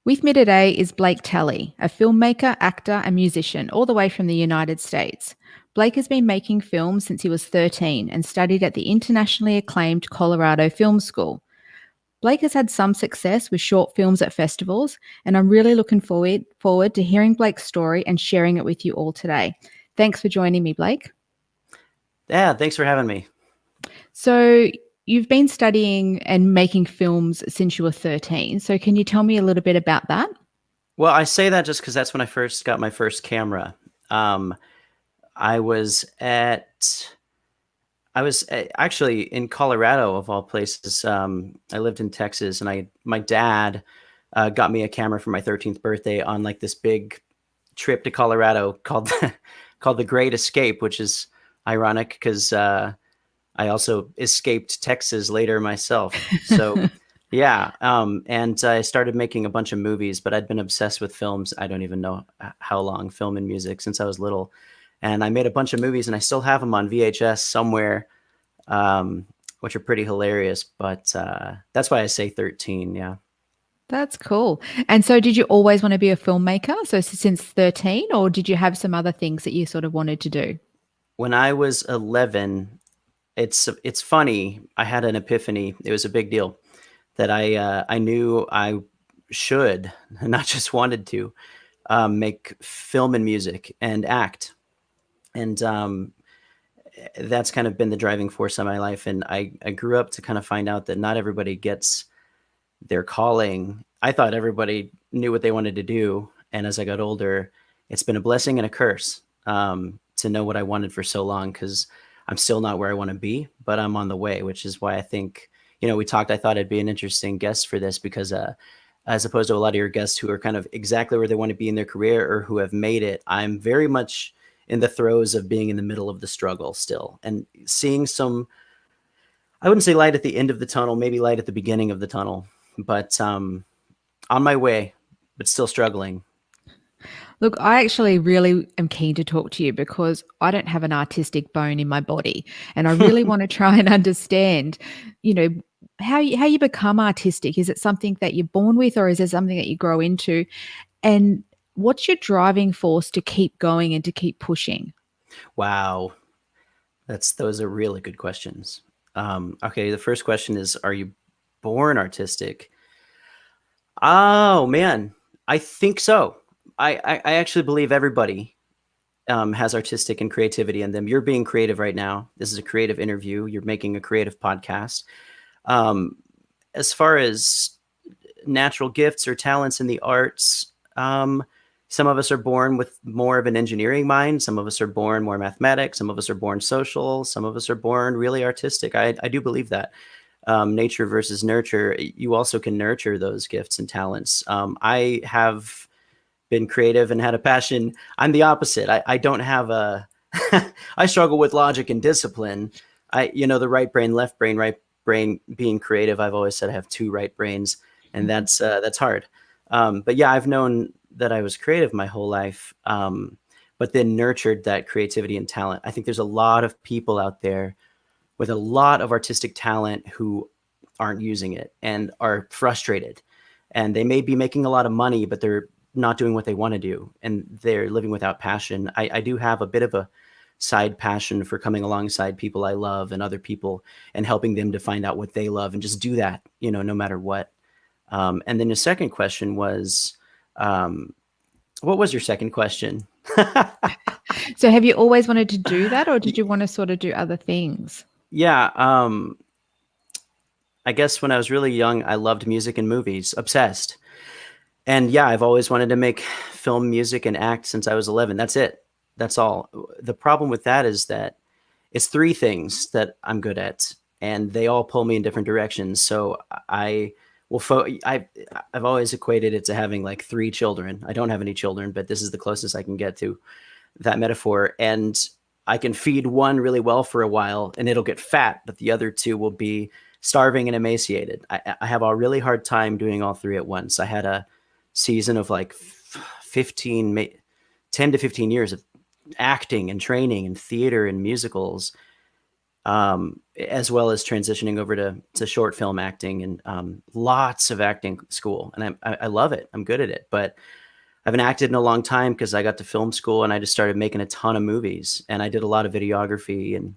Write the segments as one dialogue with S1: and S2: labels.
S1: With me today is Blake Talley, a filmmaker, actor, and musician, all the way from the United States. Blake has been making films since he was 13 and studied at the internationally acclaimed Colorado Film School. Blake has had some success with short films at festivals, and I'm really looking forward to hearing Blake's story and sharing it with you all today. Thanks for joining me, Blake.
S2: Yeah, thanks for having me.
S1: So, you've been studying and making films since you were 13. So, can you tell me a little bit about that?
S2: Well, I say that just because that's when I first got my first camera. Um, I was actually in Colorado of all places. I lived in Texas, and my dad got me a camera for my 13th birthday on like this big trip to Colorado called called the Great Escape, which is ironic because I also escaped Texas later myself. So yeah, and I started making a bunch of movies, but I'd been obsessed with films. I don't even know how long, film and music, since I was little. And I made a bunch of movies, and I still have them on VHS somewhere, um, which are pretty hilarious. But that's why I say 13. Yeah.
S1: That's cool. And so, did you always want to be a filmmaker? So, since 13, or did you have some other things that you sort of wanted to do?
S2: When I was 11, it's funny. I had an epiphany. It was a big deal that I knew I should, not just wanted to, make film and music and act. And that's kind of been the driving force of my life. And I grew up to kind of find out that not everybody gets their calling. I thought everybody knew what they wanted to do. And as I got older, it's been a blessing and a curse to know what I wanted for so long, because I'm still not where I want to be, but I'm on the way, which is why I think, we talked, I thought I'd be an interesting guest for this because as opposed to a lot of your guests who are kind of exactly where they want to be in their career or who have made it, I'm very much in the throes of being in the middle of the struggle still and seeing some, I wouldn't say light at the end of the tunnel, maybe light at the beginning of the tunnel, but on my way, but still struggling.
S1: Look, I actually really am keen to talk to you because I don't have an artistic bone in my body, and I really want to try and understand, you know, how you become artistic. Is it something that you're born with, or is it something that you grow into? And what's your driving force to keep going and to keep pushing?
S2: Wow. Those are really good questions. Okay, the first question is, are you born artistic? Oh man, I think so. I actually believe everybody has artistic and creativity in them. You're being creative right now. This is a creative interview. You're making a creative podcast. Um, as far as natural gifts or talents in the arts, some of us are born with more of an engineering mind. Some of us are born more mathematics. Some of us are born social. Some of us are born really artistic. I do believe that. Nature versus nurture. You also can nurture those gifts and talents. I have been creative and had a passion. I'm the opposite. I don't have a, I struggle with logic and discipline. The right brain, left brain, right brain being creative. I've always said I have two right brains, and that's hard. But yeah, I've known that I was creative my whole life, but then nurtured that creativity and talent. I think there's a lot of people out there with a lot of artistic talent who aren't using it and are frustrated. And they may be making a lot of money, but they're not doing what they want to do, and they're living without passion. I do have a bit of a side passion for coming alongside people I love and other people and helping them to find out what they love and just do that, no matter what. And then the second question was, what was your second question?
S1: So, have you always wanted to do that, or did you want to sort of do other things?
S2: Yeah. I guess when I was really young, I loved music and movies, obsessed. And yeah, I've always wanted to make film, music, and act since I was 11. That's it. That's all. The problem with that is that it's three things that I'm good at, and they all pull me in different directions. So I will. I've always equated it to having like three children. I don't have any children, but this is the closest I can get to that metaphor. And I can feed one really well for a while, and it'll get fat, but the other two will be starving and emaciated. I have a really hard time doing all three at once. I had a season of like 10 to 15 years of acting and training and theater and musicals. as well as transitioning over to short film acting and lots of acting school. And I love it. I'm good at it. But I haven't acted in a long time because I got to film school and I just started making a ton of movies. And I did a lot of videography and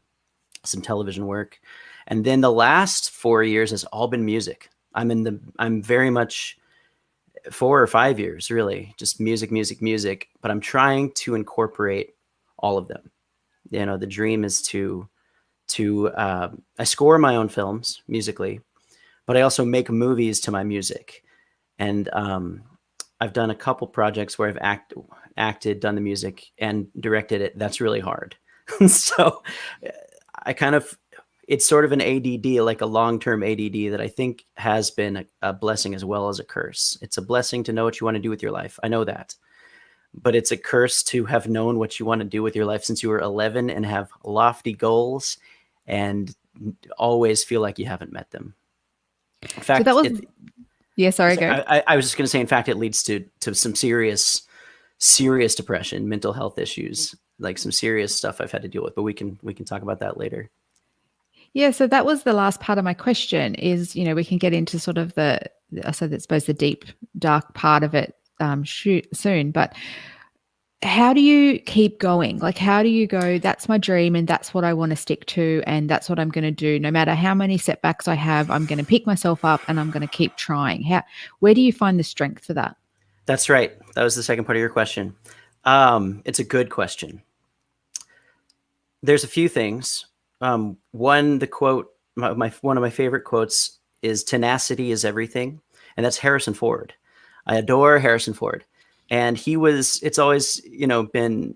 S2: some television work. And then the last 4 years has all been music. I'm very much 4 or 5 years, really, just music, music, music. But I'm trying to incorporate all of them. The dream is to I score my own films musically, but I also make movies to my music. And I've done a couple projects where I've acted, done the music, and directed it. That's really hard. So I it's sort of an ADD, like a long-term ADD that I think has been a blessing as well as a curse. It's a blessing to know what you want to do with your life. I know that. But it's a curse to have known what you want to do with your life since you were 11 and have lofty goals and always feel like you haven't met them. In fact,
S1: So that was, yeah, sorry, go.
S2: I was just going to say, in fact, it leads to some serious depression, mental health issues, like some serious stuff I've had to deal with, but we can talk about that later.
S1: Yeah, so that was the last part of my question is, we can get into sort of I suppose the deep, dark part of it soon, but how do you keep going? Like, how do you go, that's my dream and that's what I want to stick to and that's what I'm going to do. No matter how many setbacks I have, I'm going to pick myself up and I'm going to keep trying. Where do you find the strength for that?
S2: That's right. That was the second part of your question. It's a good question. There's a few things. One, the quote, one of my favorite quotes is "Tenacity is everything," and that's Harrison Ford. I adore Harrison Ford, and it's always been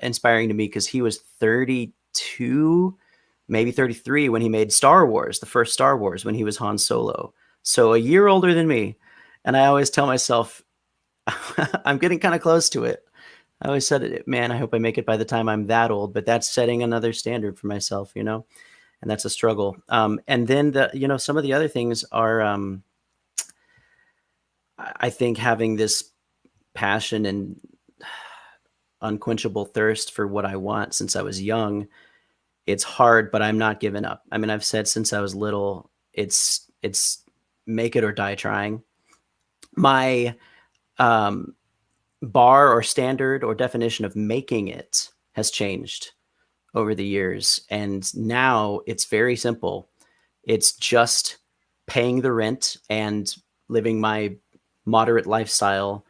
S2: inspiring to me because he was 32, maybe 33 when he made Star Wars, the first Star Wars, when he was Han Solo. So a year older than me, and I always tell myself I'm getting kind of close to it. I always said, man, I hope I make it by the time I'm that old, but that's setting another standard for myself, and that's a struggle. And then some of the other things are, I think having this passion and unquenchable thirst for what I want since I was young. It's hard, but I'm not giving up. I mean, I've said since I was little, it's make it or die trying. My, bar or standard or definition of making it has changed over the years. And now it's very simple. It's just paying the rent and living my moderate lifestyle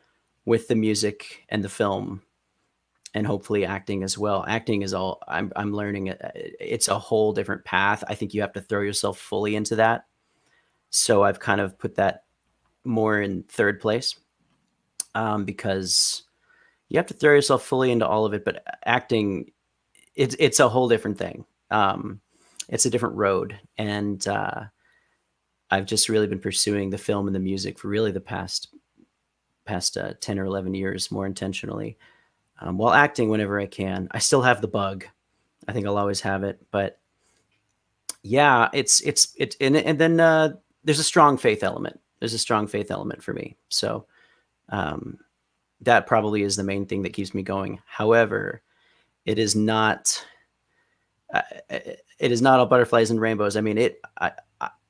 S2: with the music and the film and hopefully acting as well. Acting is all I'm learning. It's a whole different path. I think you have to throw yourself fully into that. So I've kind of put that more in third place. Because you have to throw yourself fully into all of it, but acting, it's a whole different thing. It's a different road. And I've just really been pursuing the film and the music for really the past 10 or 11 years more intentionally, while acting whenever I can. I still have the bug. I think I'll always have it, but yeah, and then there's a strong faith element. There's a strong faith element for me. So, that probably is the main thing that keeps me going. However, it is not all butterflies and rainbows. I mean,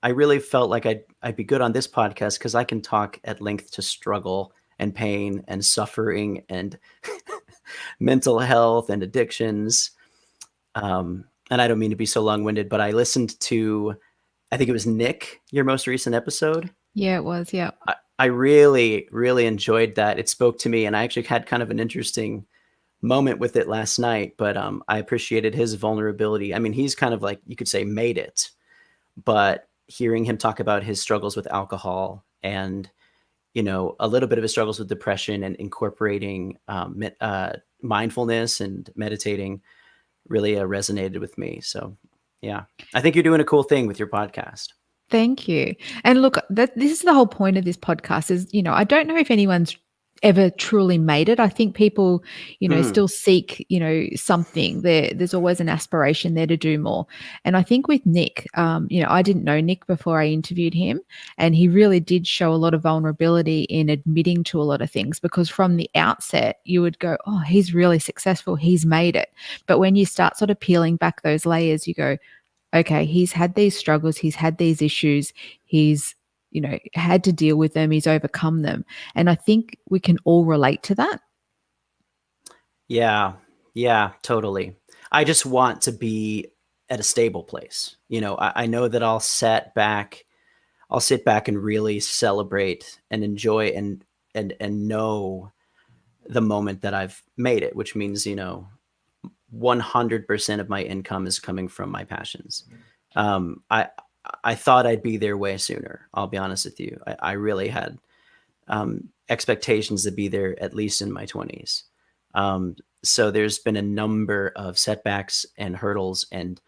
S2: I really felt like I'd be good on this podcast because I can talk at length to struggle and pain and suffering and mental health and addictions. And I don't mean to be so long-winded, but I listened to, I think it was Nick, your most recent episode.
S1: Yeah, it was. Yeah.
S2: I really, really enjoyed that. It spoke to me, and I actually had kind of an interesting moment with it last night, but I appreciated his vulnerability. I mean, he's kind of like, you could say, made it, but hearing him talk about his struggles with alcohol and, a little bit of his struggles with depression and incorporating mindfulness and meditating really resonated with me. So, yeah, I think you're doing a cool thing with your podcast.
S1: Thank you. And look, this is the whole point of this podcast is, I don't know if anyone's ever truly made it. I think people, still seek, something. There's always an aspiration there to do more. And I think with Nick, I didn't know Nick before I interviewed him, and he really did show a lot of vulnerability in admitting to a lot of things, because from the outset you would go, oh, he's really successful, he's made it. But when you start sort of peeling back those layers, you go, okay, he's had these struggles, he's had these issues, he's, had to deal with them, he's overcome them. And I think we can all relate to that.
S2: Yeah, yeah, totally. I just want to be at a stable place. I know that I'll sit back and really celebrate and enjoy and know the moment that I've made it, which means, 100% of my income is coming from my passions. Um, I I thought I'd be there way sooner. I'll be honest with you. I really had expectations to be there at least in my 20s. Um, so there's been a number of setbacks and hurdles and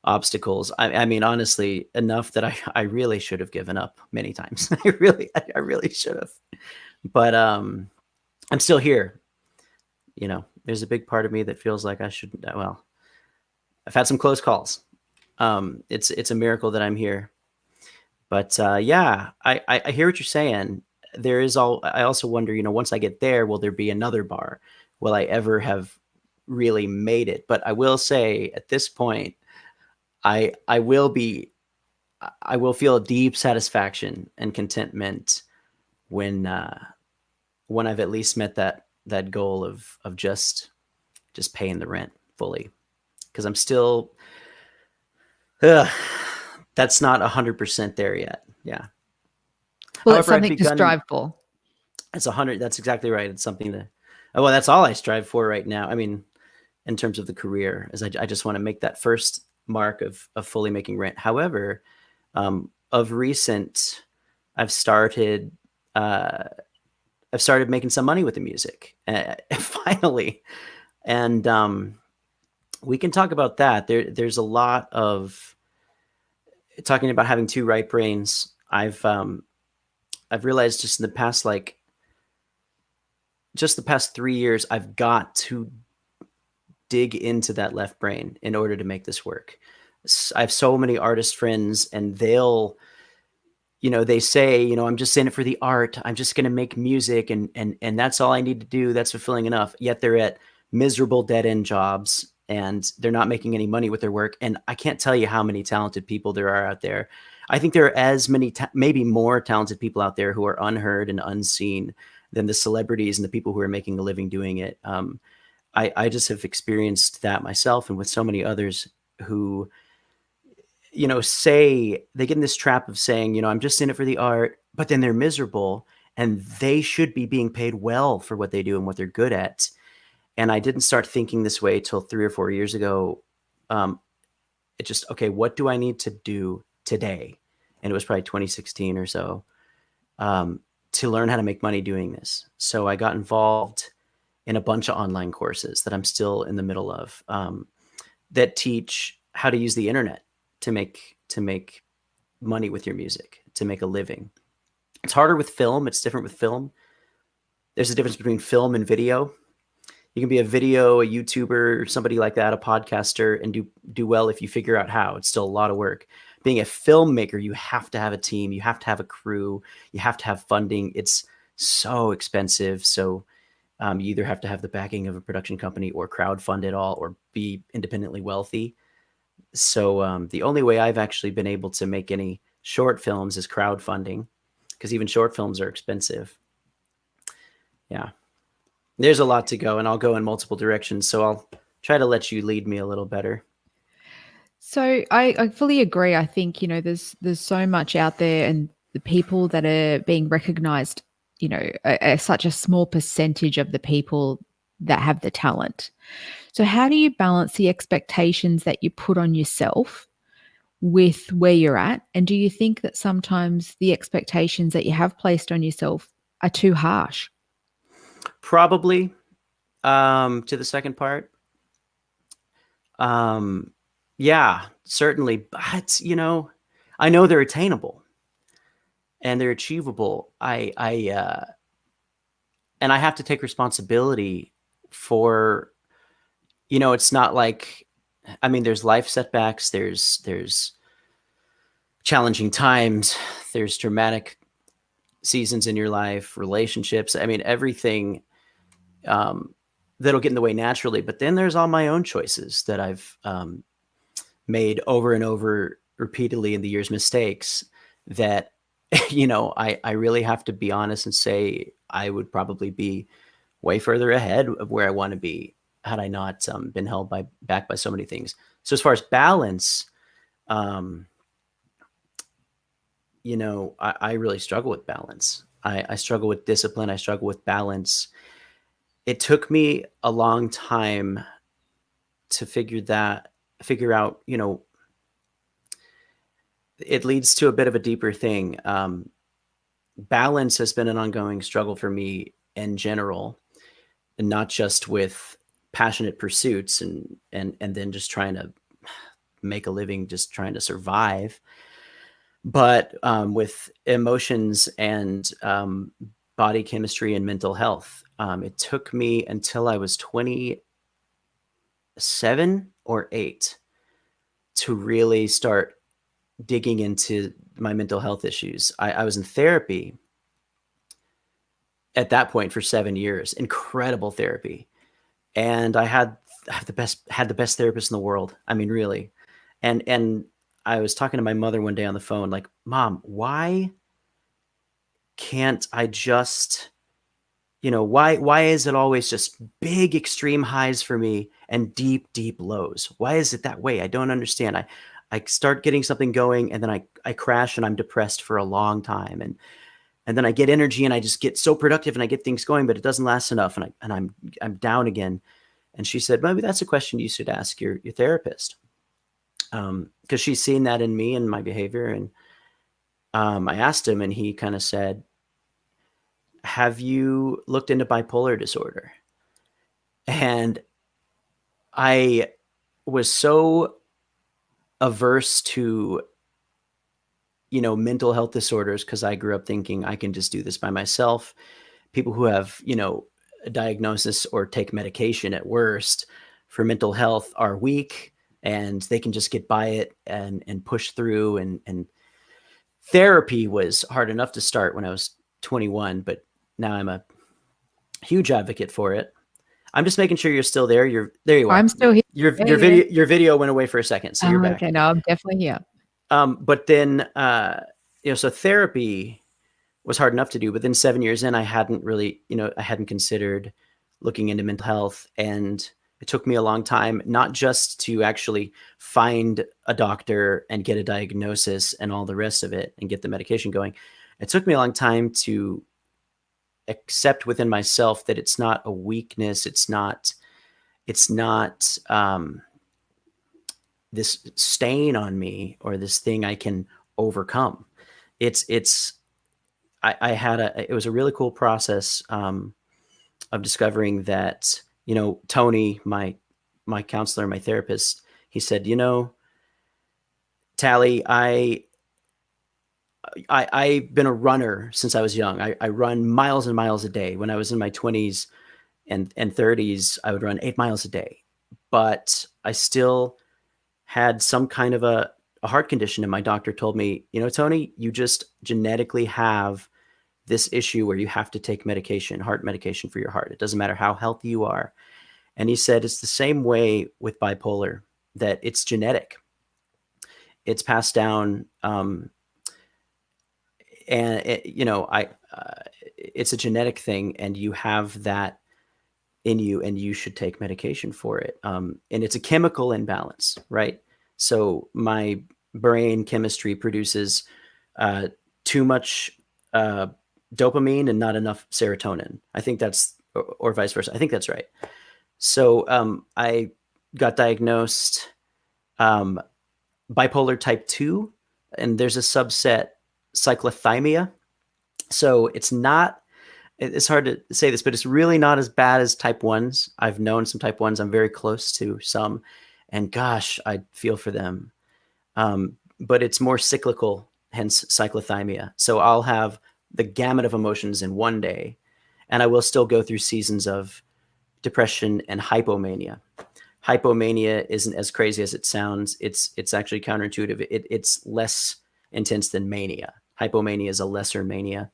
S2: obstacles. I mean, honestly, enough that I really should have given up many times. I really should have. But I'm still here. There's a big part of me that feels like I should. Well, I've had some close calls. It's a miracle that I'm here. But yeah, I hear what you're saying. I also wonder, once I get there, will there be another bar? Will I ever have really made it? But I will say at this point, I will be I will feel a deep satisfaction and contentment when when I've at least met that goal of just paying the rent fully, because I'm still ugh, that's not 100% there yet. Yeah.
S1: Well, it's
S2: However, I've
S1: something to
S2: begun.
S1: strive for.
S2: It's 100. That's exactly right. It's something to. Oh, well, that's all I strive for right now. I mean, in terms of the career, is I just want to make that first mark of fully making rent. However, of recent, I've started uh, I've started making some money with the music finally, and we can talk about that. There's a lot of talking about having two right brains. I've realized just in the past just the past 3 years, I've got to dig into that left brain in order to make this work. I have so many artist friends, and they say, I'm just in it for the art. I'm just going to make music, and that's all I need to do. That's fulfilling enough. Yet they're at miserable dead end jobs, and they're not making any money with their work. And I can't tell you how many talented people there are out there. I think there are as many, maybe more talented people out there who are unheard and unseen than the celebrities and the people who are making a living doing it. I just have experienced that myself, and with so many others who, say they get in this trap of saying, I'm just in it for the art, but then they're miserable, and they should be being paid well for what they do and what they're good at. And I didn't start thinking this way till 3 or 4 years ago. It just, okay, what do I need to do today? And it was probably 2016 or so, to learn how to make money doing this. So I got involved in a bunch of online courses that I'm still in the middle of, that teach how to use the internet to make money with your music, to make a living. It's harder with film. It's different with film. There's a difference between film and video. You can be a YouTuber, or somebody like that, a podcaster, and do well if you figure out how. It's still a lot of work. Being a filmmaker, you have to have a team, you have to have a crew, you have to have funding. It's so expensive. So you either have to have the backing of a production company or crowdfund it all or be independently wealthy. So the only way I've actually been able to make any short films is crowdfunding, because even short films are expensive. Yeah. There's a lot to go, and I'll go in multiple directions. So I'll try to let you lead me a little better.
S1: So I fully agree. I think, there's so much out there, and the people that are being recognized, are such a small percentage of the people that have the talent. So how do you balance the expectations that you put on yourself with where you're at? And do you think that sometimes the expectations that you have placed on yourself are too harsh?
S2: Probably, to the second part. Um, yeah, certainly. But, I know they're attainable and they're achievable. And I have to take responsibility for, it's not like, I mean, there's life setbacks, there's challenging times, there's dramatic seasons in your life, relationships. I mean, everything that'll get in the way naturally. But then there's all my own choices that I've made over and over repeatedly in the years mistakes that, I really have to be honest and say I would probably be way further ahead of where I want to be had I not been held back by so many things. So as far as balance, um, I really struggle with balance. I struggle with discipline. I struggle with balance. It took me a long time to figure out, it leads to a bit of a deeper thing. Balance has been an ongoing struggle for me in general, and not just with passionate pursuits and then just trying to make a living, just trying to survive, but with emotions and body chemistry and mental health. It took me until I was 27 or 8 to really start digging into my mental health issues. I was in therapy at that point for 7 years, incredible therapy. And I had the best therapist in the world. I mean, really. And I was talking to my mother one day on the phone, like, Mom, why can't I just, why is it always just big extreme highs for me and deep, deep lows? Why is it that way? I don't understand. I start getting something going and then I crash and I'm depressed for a long time. And then I get energy and I just get so productive and I get things going, but it doesn't last enough. And I'm down again. And she said, maybe that's a question you should ask your therapist. Because she's seen that in me and my behavior. And I asked him and he kind of said, have you looked into bipolar disorder? And I was so averse to, mental health disorders because I grew up thinking I can just do this by myself. People who have, a diagnosis or take medication at worst for mental health are weak and they can just get by it and push through. And therapy was hard enough to start when I was 21, but now I'm a huge advocate for it. I'm just making sure you're still there. There you are.
S1: I'm still here.
S2: Your video went away for a second, so you're back.
S1: Okay, no, I'm definitely here.
S2: But then, so therapy was hard enough to do, but then 7 years in, I hadn't really, I hadn't considered looking into mental health. And it took me a long time, not just to actually find a doctor and get a diagnosis and all the rest of it and get the medication going. It took me a long time to accept within myself that it's not a weakness. It's not this stain on me or this thing I can overcome. It was a really cool process of discovering that, Tony, my counselor, my therapist, he said, Talley, I've been a runner since I was young. I run miles and miles a day. When I was in my 20s and 30s, I would run 8 miles a day, but I still had some kind of a heart condition. And my doctor told me, Tony, you just genetically have this issue where you have to take medication, heart medication for your heart. It doesn't matter how healthy you are. And he said, it's the same way with bipolar, that it's genetic. It's passed down. And it's a genetic thing and you have that in you and you should take medication for it. And it's a chemical imbalance, right? So my brain chemistry produces too much dopamine and not enough serotonin. I think that's, or vice versa. I think that's right. So I got diagnosed bipolar type 2, and there's a subset, cyclothymia. So it's hard to say this, but it's really not as bad as type 1s. I've known some type 1s. I'm very close to some, and gosh, I feel for them. But it's more cyclical, hence cyclothymia. So I'll have the gamut of emotions in one day, and I will still go through seasons of depression and hypomania. Hypomania isn't as crazy as it sounds. It's actually counterintuitive. It's less intense than mania. Hypomania is a lesser mania.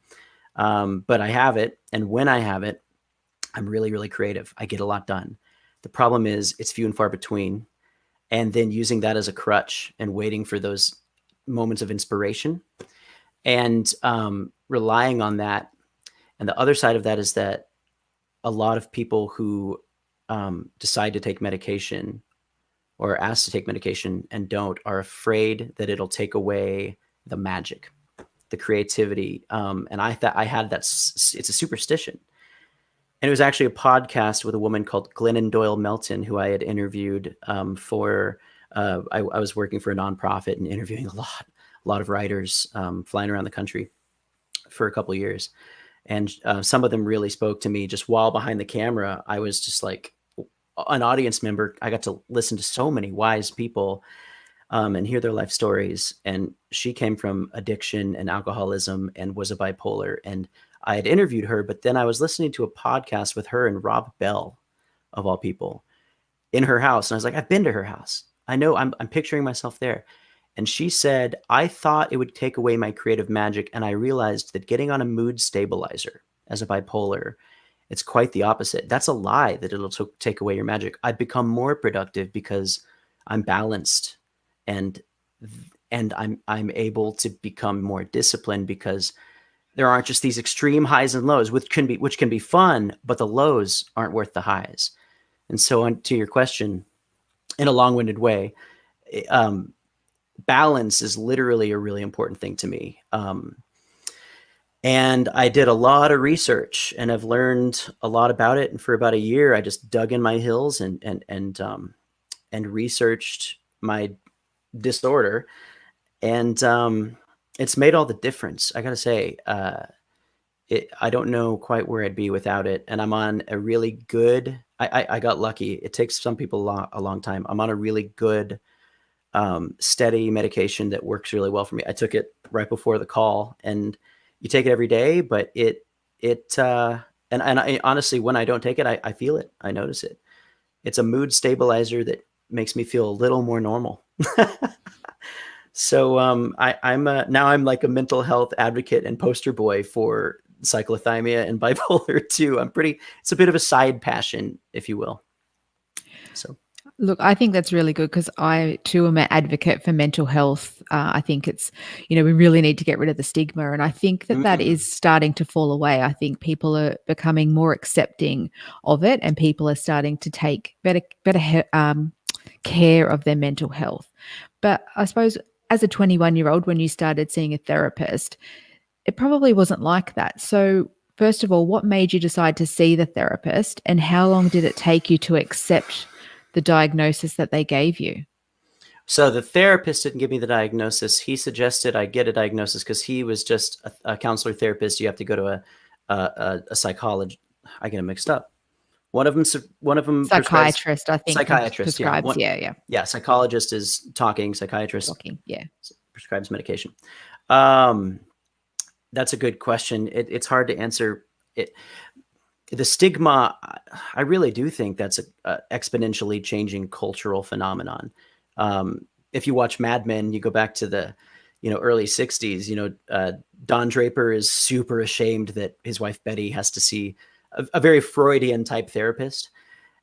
S2: But I have it. And when I have it, I'm really, really creative. I get a lot done. The problem is it's few and far between. and then using that as a crutch and waiting for those moments of inspiration and relying on that. And the other side of that is that a lot of people who decide to take medication or are asked to take medication and don't are afraid that it'll take away the magic, the creativity. And I thought I had that. It's a superstition. And it was actually a podcast with a woman called Glennon Doyle Melton, who I had interviewed for. I was working for a nonprofit and interviewing a lot of writers, flying around the country for a couple of years. And some of them really spoke to me just while behind the camera. I was just like an audience member. I got to listen to so many wise people and hear their life stories. And she came from addiction and alcoholism and was a bipolar. And I had interviewed her, but then I was listening to a podcast with her and Rob Bell, of all people, in her house. And I was like, I've been to her house. I know, I'm picturing myself there. And she said, I thought it would take away my creative magic. And I realized that getting on a mood stabilizer as a bipolar, it's quite the opposite. That's a lie that it'll take away your magic. I've become more productive because I'm balanced and I'm able to become more disciplined because there aren't just these extreme highs and lows, which can be fun, but the lows aren't worth the highs. And so to your question, in a long-winded way, balance is literally a really important thing to me. And I did a lot of research and I've learned a lot about it. And for about a year, I just dug in my heels and researched my disorder. And it's made all the difference. I got to say, I don't know quite where I'd be without it. And I'm on a really good, I got lucky. It takes some people a long time. I'm on a really good, steady medication that works really well for me. I took it right before the call, and you take it every day, but I honestly, when I don't take it, I feel it. I notice it. It's a mood stabilizer that makes me feel a little more normal. So I'm like a mental health advocate and poster boy for cyclothymia and bipolar too. It's a bit of a side passion, if you will. So.
S1: Look, I think that's really good because I too am an advocate for mental health. I think it's, we really need to get rid of the stigma. And I think that is starting to fall away. I think people are becoming more accepting of it and people are starting to take better care of their mental health. But I suppose as a 21-year-old, when you started seeing a therapist, it probably wasn't like that. So first of all, what made you decide to see the therapist and how long did it take you to accept the diagnosis that they gave you?
S2: So the therapist didn't give me the diagnosis. He suggested I get a diagnosis because he was just a counselor therapist. You have to go to a psychologist. I get them mixed up. One of them
S1: psychiatrist, I think.
S2: Psychiatrist,
S1: prescribes, yeah.
S2: Yeah, psychologist is talking. Psychiatrist prescribes medication. That's a good question. It's hard to answer. The stigma, I really do think that's a exponentially changing cultural phenomenon. If you watch Mad Men, you go back to the early 60s, Don Draper is super ashamed that his wife Betty has to see a very Freudian type therapist.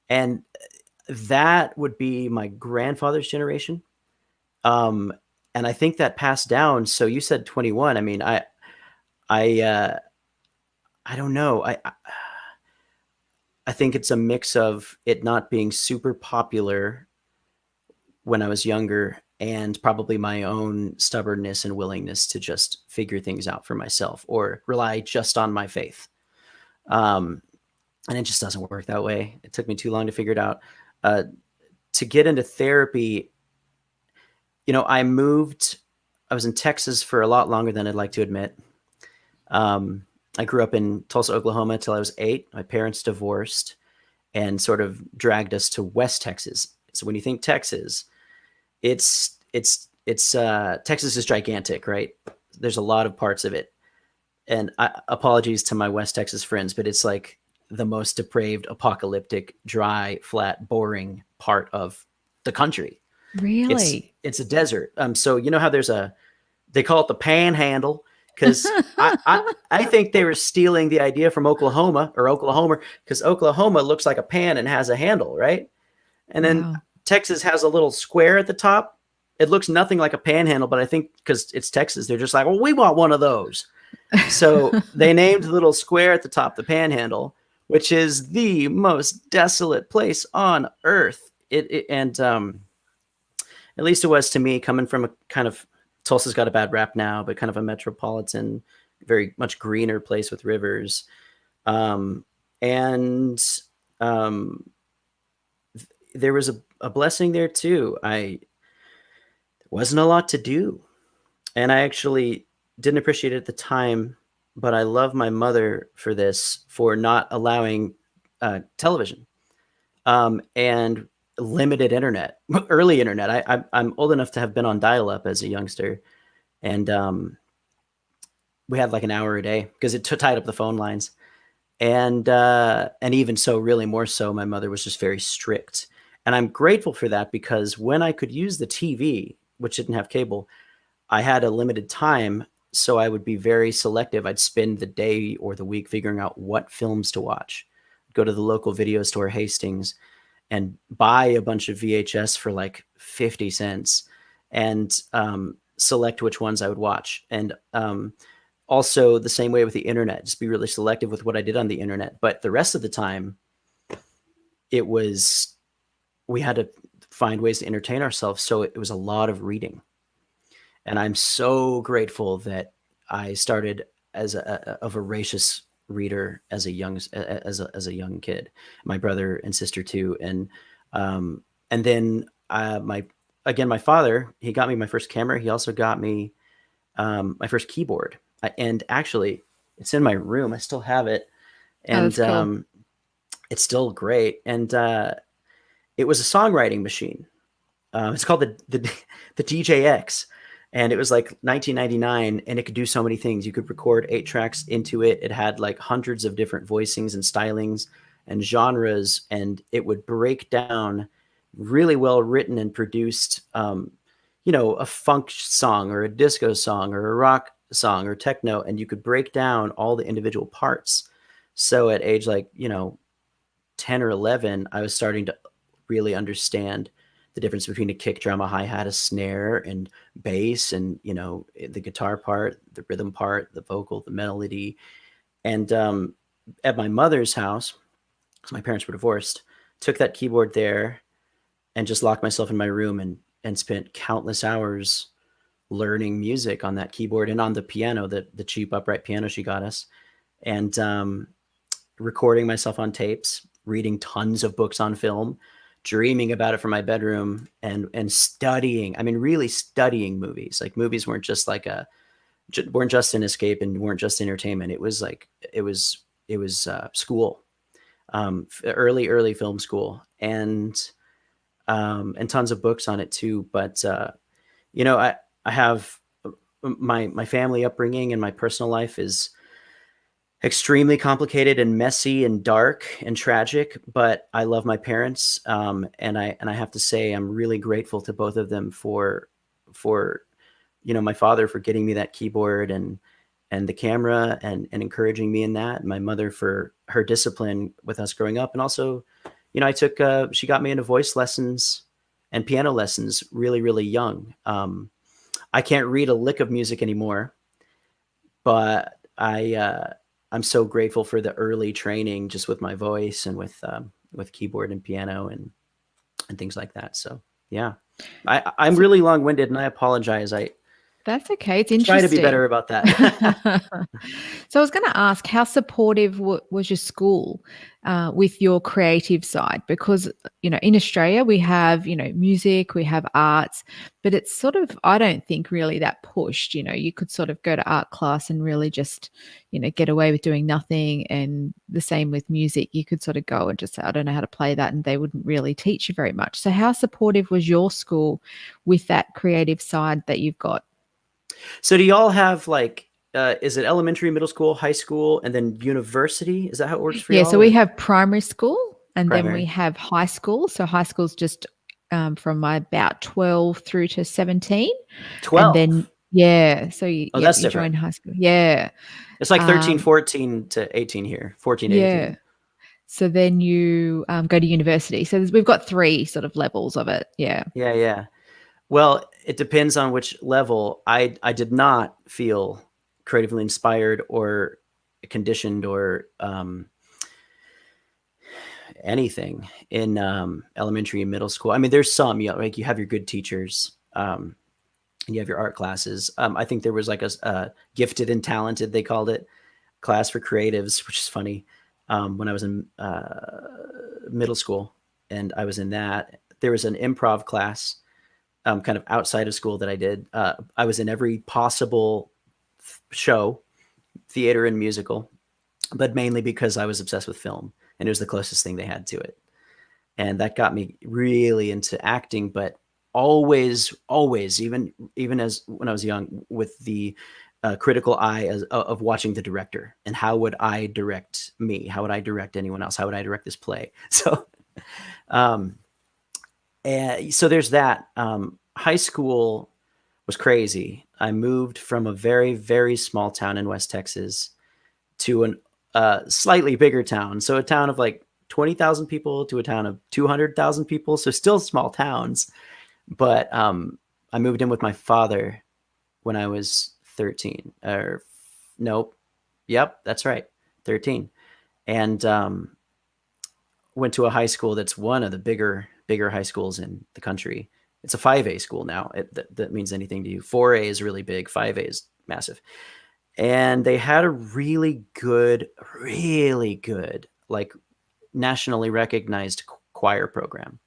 S2: And that would be my grandfather's generation. And I think that passed down. So you said 21. I mean, I don't know. I think it's a mix of it not being super popular when I was younger and probably my own stubbornness and willingness to just figure things out for myself or rely just on my faith. And it just doesn't work that way. It took me too long to figure it out. To get into therapy, I was in Texas for a lot longer than I'd like to admit. I grew up in Tulsa, Oklahoma till I was 8. My parents divorced and sort of dragged us to West Texas. So when you think Texas, Texas is gigantic, right? There's a lot of parts of it. And apologies to my West Texas friends, but it's like the most depraved, apocalyptic, dry, flat, boring part of the country.
S1: Really?
S2: It's a desert. So you know how they call it the panhandle, because I think they were stealing the idea from Oklahoma, because Oklahoma looks like a pan and has a handle, right? And then Texas has a little square at the top. It looks nothing like a panhandle, but I think because it's Texas, they're just like, well, we want one of those. So they named the little square at the top the panhandle, which is the most desolate place on earth. And at least it was to me, coming from a kind of, Tulsa's got a bad rap now, but kind of a metropolitan, very much greener place with rivers. And there was a blessing there too. There wasn't a lot to do, and I actually didn't appreciate it at the time, but I love my mother for this, for not allowing television and limited internet, early internet. I'm old enough to have been on dial-up as a youngster, and we had like an hour a day because it tied up the phone lines. And even so, really more so, my mother was just very strict. And I'm grateful for that, because when I could use the TV, which didn't have cable, I had a limited time. So I would be very selective. I'd spend the day or the week figuring out what films to watch. Go to the local video store, Hastings, and buy a bunch of VHS for like 50 cents and select which ones I would watch. And also the same way with the internet, just be really selective with what I did on the internet. But the rest of the time, we had to find ways to entertain ourselves. So it was a lot of reading. And I'm so grateful that I started as a voracious reader as a young kid, my brother and sister too. And then my father, he got me my first camera. He also got me my first keyboard. And actually, it's in my room. I still have it, and cool. It's still great. And it was a songwriting machine. It's called the DJX, and it was like 1999, and it could do so many things. You could record 8 tracks into it. It had like hundreds of different voicings and stylings and genres, and it would break down really well written and produced, a funk song or a disco song or a rock song or techno, and you could break down all the individual parts. So at age 10 or 11, I was starting to really understand the difference between a kick drum, a hi-hat, a snare, and bass, and the guitar part, the rhythm part, the vocal, the melody. And at my mother's house, because my parents were divorced, took that keyboard there and just locked myself in my room and spent countless hours learning music on that keyboard and on the piano, the cheap upright piano she got us, and recording myself on tapes, reading tons of books on film, dreaming about it from my bedroom, and studying. I mean, really studying movies. Like, movies weren't just weren't just an escape and weren't just entertainment. It was school, early film school, and tons of books on it too. But I have my family upbringing, and my personal life is extremely complicated and messy and dark and tragic, but I love my parents. And I have to say, I'm really grateful to both of them for my father for getting me that keyboard and the camera and encouraging me in that. And my mother for her discipline with us growing up. And also, she got me into voice lessons and piano lessons really, really young. I can't read a lick of music anymore, but I'm so grateful for the early training just with my voice and with keyboard and piano and things like that. So yeah, I'm really long-winded, and I apologize.
S1: That's okay. It's interesting.
S2: Try to be better about that.
S1: So I was going to ask, how supportive was your school with your creative side? Because, in Australia, we have, music, we have arts, but it's sort of, I don't think really that pushed. You could sort of go to art class and really just, get away with doing nothing. And the same with music. You could sort of go and just say, I don't know how to play that, and they wouldn't really teach you very much. So how supportive was your school with that creative side that you've got?
S2: So do y'all have is it elementary, middle school, high school, and then university? Is that how it works for y'all?
S1: Yeah, so we have primary school, and
S2: Primary.
S1: then we have high school. So high school's just from about 12 through to 17.
S2: 12?
S1: And then, yeah, so you
S2: different.
S1: join high school. Yeah.
S2: It's like 13, 14 to 18 here, 14 to 18.
S1: So then you go to university. So we've got three sort of levels of it. Yeah.
S2: Yeah, yeah. Well, it depends on which level. I did not feel creatively inspired or conditioned or anything in elementary and middle school. I mean, there's some, like you have your good teachers, and you have your art classes. I think there was like a gifted and talented, they called it, class for creatives, which is funny. When I was in middle school, and I was in that. There was an improv class, kind of outside of school that I did. I was in every possible show, theater and musical, but mainly because I was obsessed with film, and it was the closest thing they had to it. And that got me really into acting, but always, even as when I was young, with the critical eye of watching the director and how would I direct me? How would I direct anyone else? How would I direct this play? So, um, and so there's that. High school was crazy. I moved from a very, very small town in West Texas to an slightly bigger town. So a town of like 20,000 people to a town of 200,000 people. So still small towns. But I moved in with my father when I was 13. Or nope. Yep, that's right. 13. And went to a high school that's one of the bigger high schools in the country. It's a 5A school now. That means anything to you. 4A is really big. 5A is massive. And they had a really good, like nationally recognized choir program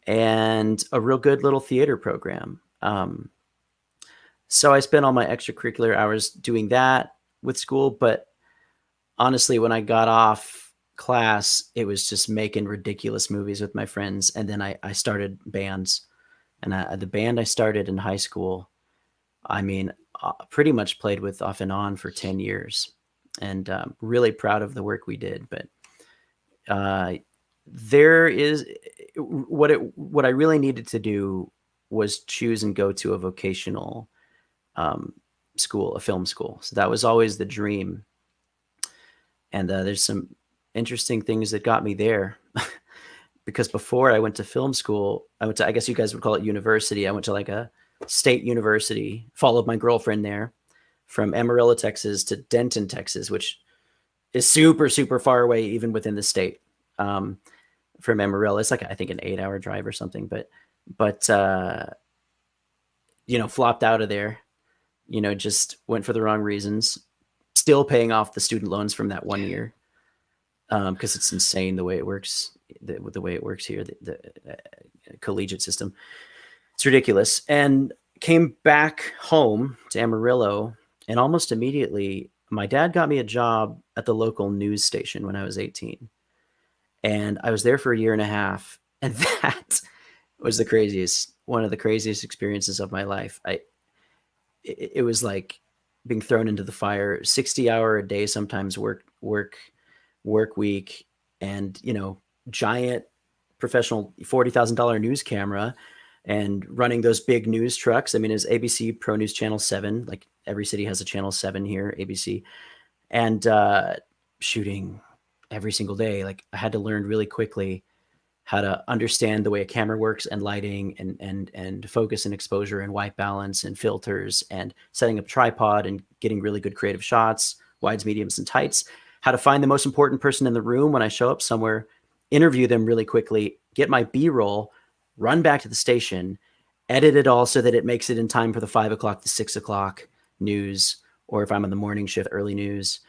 S2: and a real good little theater program. So I spent all my extracurricular hours doing that with school. But honestly, when I got off class, it was just making ridiculous movies with my friends. And then I started bands. And the band I started in high school, I mean, pretty much played with off and on for 10 years, and really proud of the work we did. But there is what I really needed to do was choose and go to a vocational school, a film school. So that was always the dream. And there's some interesting things that got me there. Because before I went to film school, I went to, I guess you guys would call it university. I went to like a state university, followed my girlfriend there from Amarillo, Texas to Denton, Texas, which is super, super far away, even within the state. From Amarillo, it's like, I think, an 8-hour drive or something, but flopped out of there, just went for the wrong reasons, still paying off the student loans from that 1 year. Because it's insane the way it works, the way it works here, the collegiate system. It's ridiculous. And came back home to Amarillo, and almost immediately, my dad got me a job at the local news station when I was 18. And I was there for 1.5 years. And that was one of the craziest experiences of my life. It was like being thrown into the fire, 60-hour a day, sometimes work week, and giant professional $40,000 news camera, and running those big news trucks. I mean, it's ABC Pro News Channel 7, like every city has a Channel 7 here, ABC, and shooting every single day. Like, I had to learn really quickly how to understand the way a camera works, and lighting, and focus and exposure and white balance and filters, and setting up a tripod and getting really good creative shots, wides, mediums, and tights. How to find the most important person in the room when I show up somewhere, interview them really quickly, get my B-roll, run back to the station, edit it all so that it makes it in time for the 5 o'clock to 6 o'clock news, or if I'm on the morning shift, early news,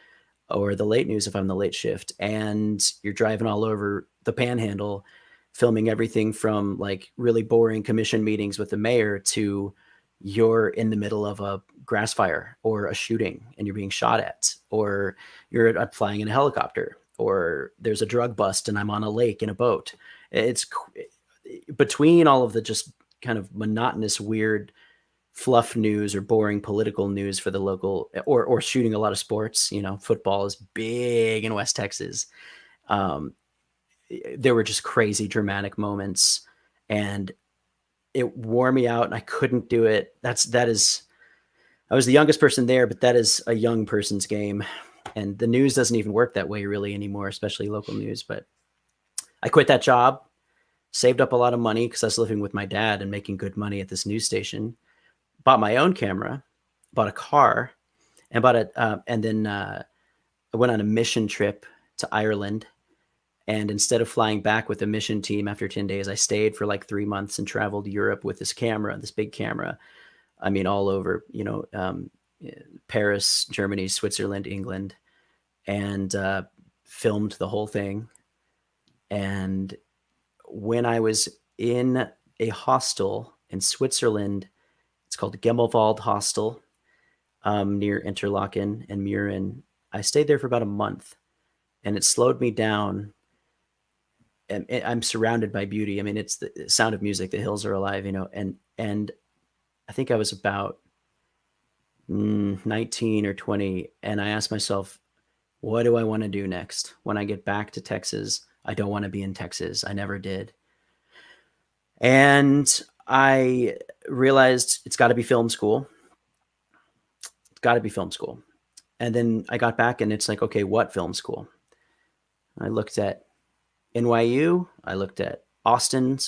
S2: or the late news if I'm the late shift. And you're driving all over the Panhandle, filming everything from like really boring commission meetings with the mayor to you're in the middle of a grass fire or a shooting and you're being shot at, or you're flying in a helicopter, or there's a drug bust and I'm on a lake in a boat. It's between all of the just kind of monotonous, weird fluff news or boring political news for the local, or shooting a lot of sports. Football is big in West Texas. There were just crazy dramatic moments, and it wore me out, and I couldn't do it. I was the youngest person there, but that is a young person's game. And the news doesn't even work that way really anymore, especially local news. But I quit that job, saved up a lot of money because I was living with my dad and making good money at this news station, bought my own camera, bought a car, and then I went on a mission trip to Ireland. And instead of flying back with the mission team after 10 days, I stayed for like 3 months and traveled Europe with this camera, this big camera. I mean, all over, Paris, Germany, Switzerland, England, and filmed the whole thing. And when I was in a hostel in Switzerland, it's called Gemmelwald Hostel, near Interlaken and Mürren. I stayed there for about a month, and it slowed me down. And I'm surrounded by beauty. I mean, it's the sound of music. The hills are alive, and I think I was about 19 or 20, and I asked myself, what do I want to do next? When I get back to Texas, I don't want to be in Texas. I never did. And I realized it's got to be film school. It's got to be film school. And then I got back and it's like, okay, what film school? I looked at NYU. I looked at Austin,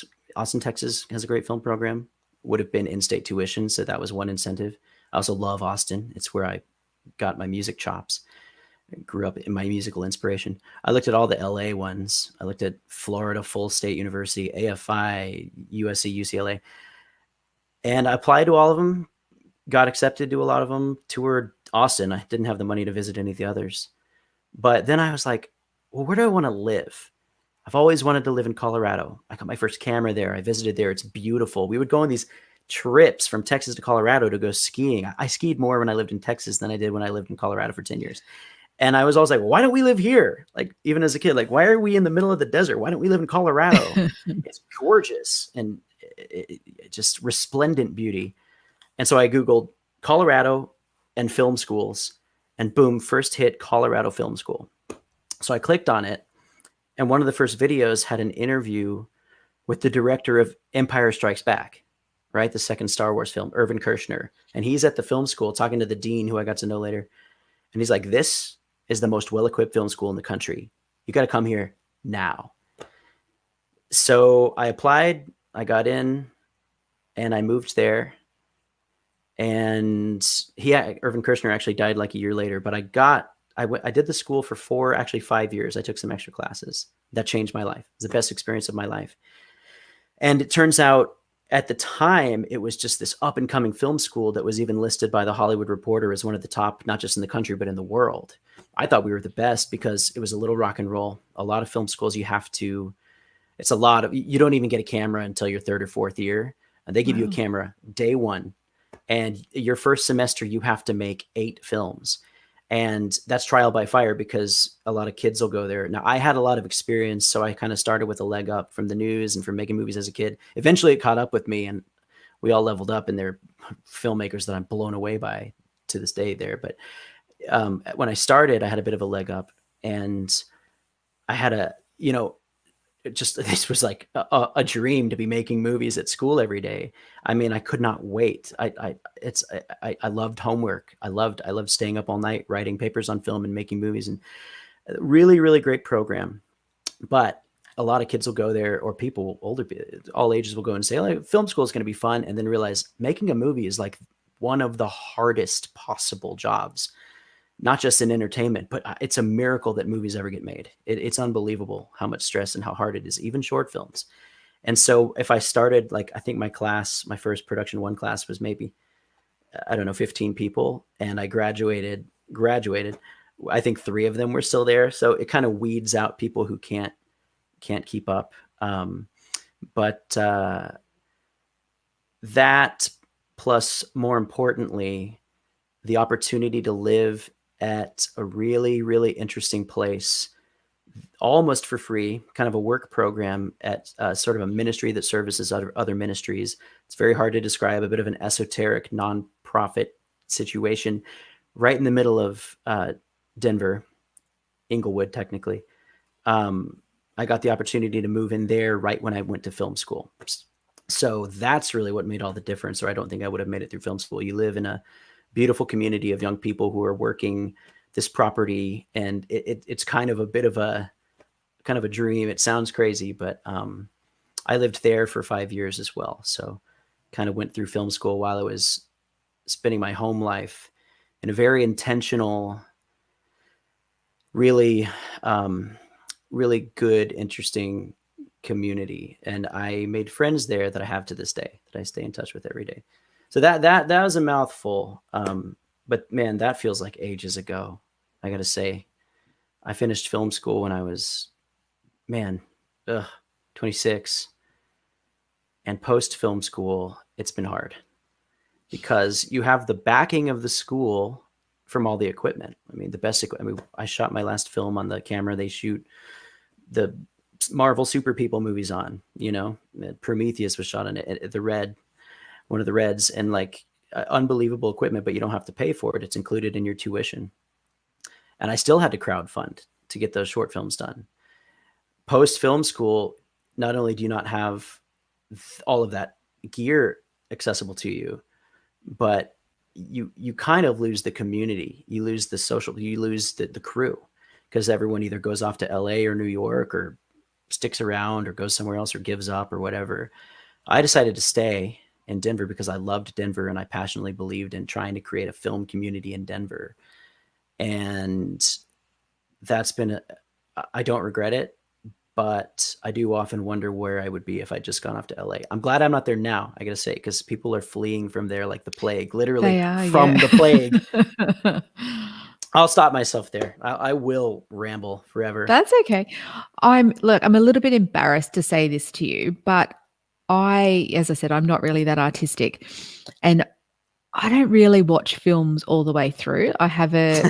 S2: Texas has a great film program. Would have been in-state tuition, so that was one incentive. I also love Austin. It's where I got my music chops. I grew up in my musical inspiration. I looked at all the LA ones. I looked at Florida Full State University, AFI, USC, UCLA. And I applied to all of them, got accepted to a lot of them, toured Austin. I didn't have the money to visit any of the others. But then I was like, well, where do I want to live? I've always wanted to live in Colorado. I got my first camera there. I visited there. It's beautiful. We would go on these trips from Texas to Colorado to go skiing. I skied more when I lived in Texas than I did when I lived in Colorado for 10 years. And I was always like, well, why don't we live here? Like, even as a kid, like, why are we in the middle of the desert? Why don't we live in Colorado? It's gorgeous and just resplendent beauty. And so I Googled Colorado and film schools, and boom, first hit Colorado Film School. So I clicked on it, and one of the first videos had an interview with the director of Empire Strikes Back, right? The second Star Wars film, Irvin Kershner. And he's at the film school talking to the dean, who I got to know later. And he's like, this is the most well-equipped film school in the country. You got to come here now. So I applied, I got in, and I moved there. And Irvin Kershner actually died like a year later, but I did the school for 5 years. I took some extra classes. That changed my life. It was the best experience of my life. And it turns out at the time, it was just this up and coming film school that was even listed by the Hollywood Reporter as one of the top, not just in the country, but in the world. I thought we were the best because it was a little rock and roll. A lot of film schools, you don't even get a camera until your third or fourth year. And they give you a camera day one. And your first semester, you have to make 8 films. And that's trial by fire because a lot of kids will go there. Now, I had a lot of experience, so I kind of started with a leg up from the news and from making movies as a kid. Eventually, it caught up with me, and we all leveled up, and they're filmmakers that I'm blown away by to this day there. But when I started, I had a bit of a leg up, and I had this was like a dream to be making movies at school every day. I mean, I could not wait. I loved homework. I loved staying up all night, writing papers on film and making movies, and really, really great program. But a lot of kids will go there, or people, all ages will go and say, like, film school is going to be fun. And then realize making a movie is like one of the hardest possible jobs. Not just in entertainment, but it's a miracle that movies ever get made. It's unbelievable how much stress and how hard it is, even short films. And so if I started, like, I think my first production 1 class was maybe, 15 people. And I graduated. I think 3 of them were still there. So it kind of weeds out people who can't keep up. But that, plus, more importantly, the opportunity to live at a really, really interesting place, almost for free, kind of a work program at sort of a ministry that services other ministries. It's very hard to describe, a bit of an esoteric nonprofit situation right in the middle of Denver, Inglewood, technically. I got the opportunity to move in there right when I went to film school. So that's really what made all the difference, or I don't think I would have made it through film school. You live in a beautiful community of young people who are working this property, and it's kind of a bit of a dream. It sounds crazy, but I lived there for 5 years as well. So kind of went through film school while I was spending my home life in a very intentional, really, really good, interesting community. And I made friends there that I have to this day, that I stay in touch with every day. So that was a mouthful. But man, that feels like ages ago. I got to say, I finished film school when I was, man, 26. And post film school, it's been hard because you have the backing of the school from all the equipment. I mean, the best equipment. I mean, I shot my last film on the camera they shoot the Marvel Super People movies on. Prometheus was shot on it at the Red, one of the Reds, and like unbelievable equipment, but you don't have to pay for it. It's included in your tuition. And I still had to crowdfund to get those short films done. Post film school, not only do you not have all of that gear accessible to you, but you kind of lose the community. You lose the social, you lose the crew, because everyone either goes off to LA or New York or sticks around or goes somewhere else or gives up or whatever. I decided to stay in Denver because I loved Denver and I passionately believed in trying to create a film community in Denver. And that's been, I don't regret it, but I do often wonder where I would be if I'd just gone off to LA. I'm glad I'm not there now, I gotta say, because people are fleeing from there like the plague, literally
S1: They are,
S2: from
S1: yeah.
S2: the plague. I'll stop myself there. I will ramble forever.
S1: That's okay. I'm a little bit embarrassed to say this to you, but as I said, I'm not really that artistic, and I don't really watch films all the way through. I have a,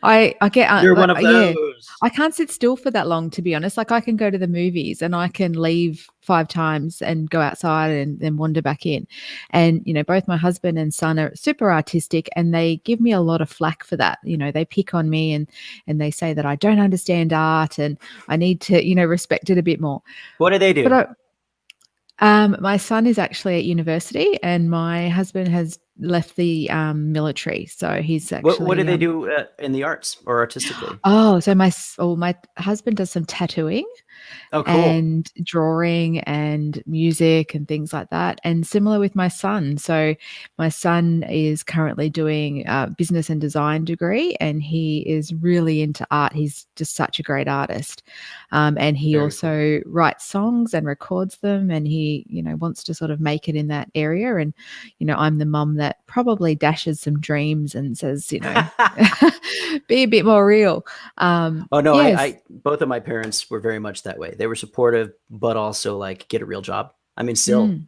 S1: I get,
S2: You're one of
S1: yeah,
S2: those.
S1: I can't sit still for that long, to be honest. Like I can go to the movies and I can leave 5 times and go outside and then wander back in. And, both my husband and son are super artistic and they give me a lot of flack for that. They pick on me and they say that I don't understand art and I need to, respect it a bit more.
S2: What do they do?
S1: But my son is actually at university and my husband has left the military. So he's actually.
S2: What do they do in the arts or artistically?
S1: So my husband does some tattooing.
S2: Oh, cool.
S1: And drawing and music and things like that. And similar with my son. So my son is currently doing a business and design degree and he is really into art. He's just such a great artist. And he
S2: Very
S1: also writes songs and records them and he, wants to sort of make it in that area. And, I'm the mum that probably dashes some dreams and says, be a bit more real.
S2: Oh no,
S1: Yes.
S2: I both of my parents were very much that way. They were supportive, but also like, get a real job. I mean, still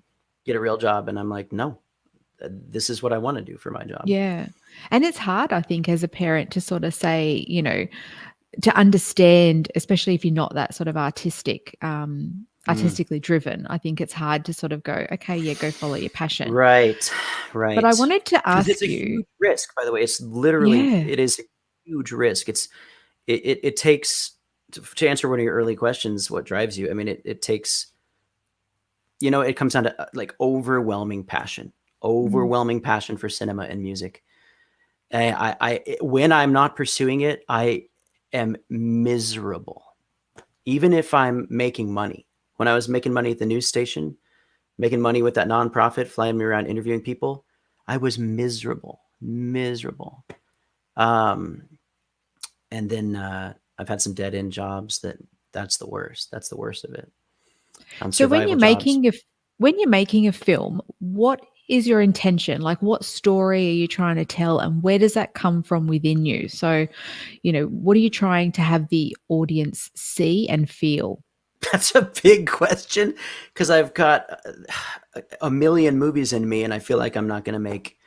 S2: get a real job. And I'm like, no, this is what I want to do for my job.
S1: Yeah. And it's hard, I think, as a parent to sort of say, to understand, especially if you're not that sort of artistically driven. I think it's hard to sort of go, okay, yeah, go follow your passion.
S2: Right.
S1: But I wanted to ask
S2: it's a huge risk, by the way. It's literally, it is a huge risk. It takes, to answer one of your early questions, what drives you? I mean, it takes, it comes down to like overwhelming passion for cinema and music. When I'm not pursuing it, I am miserable. Even if I'm making money. When I was making money at the news station, making money with that nonprofit, flying me around interviewing people, I was miserable. And then I've had some dead end jobs that's the worst. That's the worst of it.
S1: So when you're making a film, what is your intention? Like what story are you trying to tell and where does that come from within you? So, what are you trying to have the audience see and feel?
S2: That's a big question because I've got a million movies in me and I feel like I'm not going to make,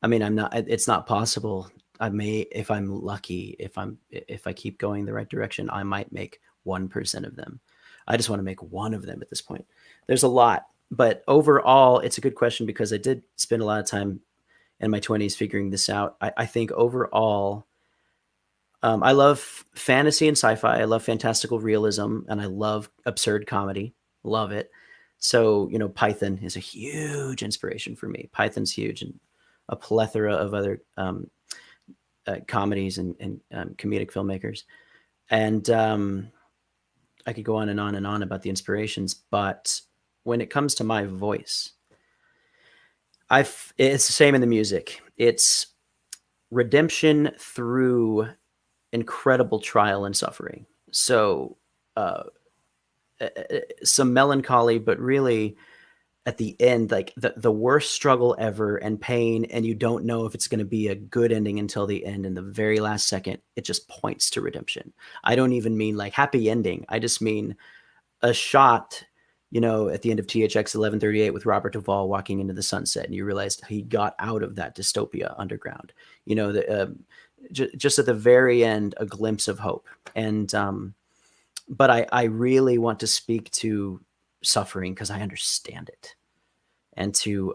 S2: it's not possible. I may, if I'm lucky, if I keep going the right direction, I might make 1% of them. I just want to make one of them at this point. There's a lot, but overall, it's a good question because I did spend a lot of time in my 20s figuring this out. I think overall, I love fantasy and sci-fi. I love fantastical realism and I love absurd comedy. Love it. So, Python is a huge inspiration for me. Python's huge and a plethora of other comedies and comedic filmmakers. And I could go on and on and on about the inspirations, but when it comes to my voice, it's the same in the music. It's redemption through incredible trial and suffering. So some melancholy, but really at the end, like the worst struggle ever and pain, and you don't know if it's going to be a good ending until the end. In the very last second, it just points to redemption. I don't even mean like happy ending. I just mean a shot, at the end of THX 1138 with Robert Duvall walking into the sunset, and you realized he got out of that dystopia underground. Just at the very end, a glimpse of hope. And but I really want to speak to suffering because I understand it, and to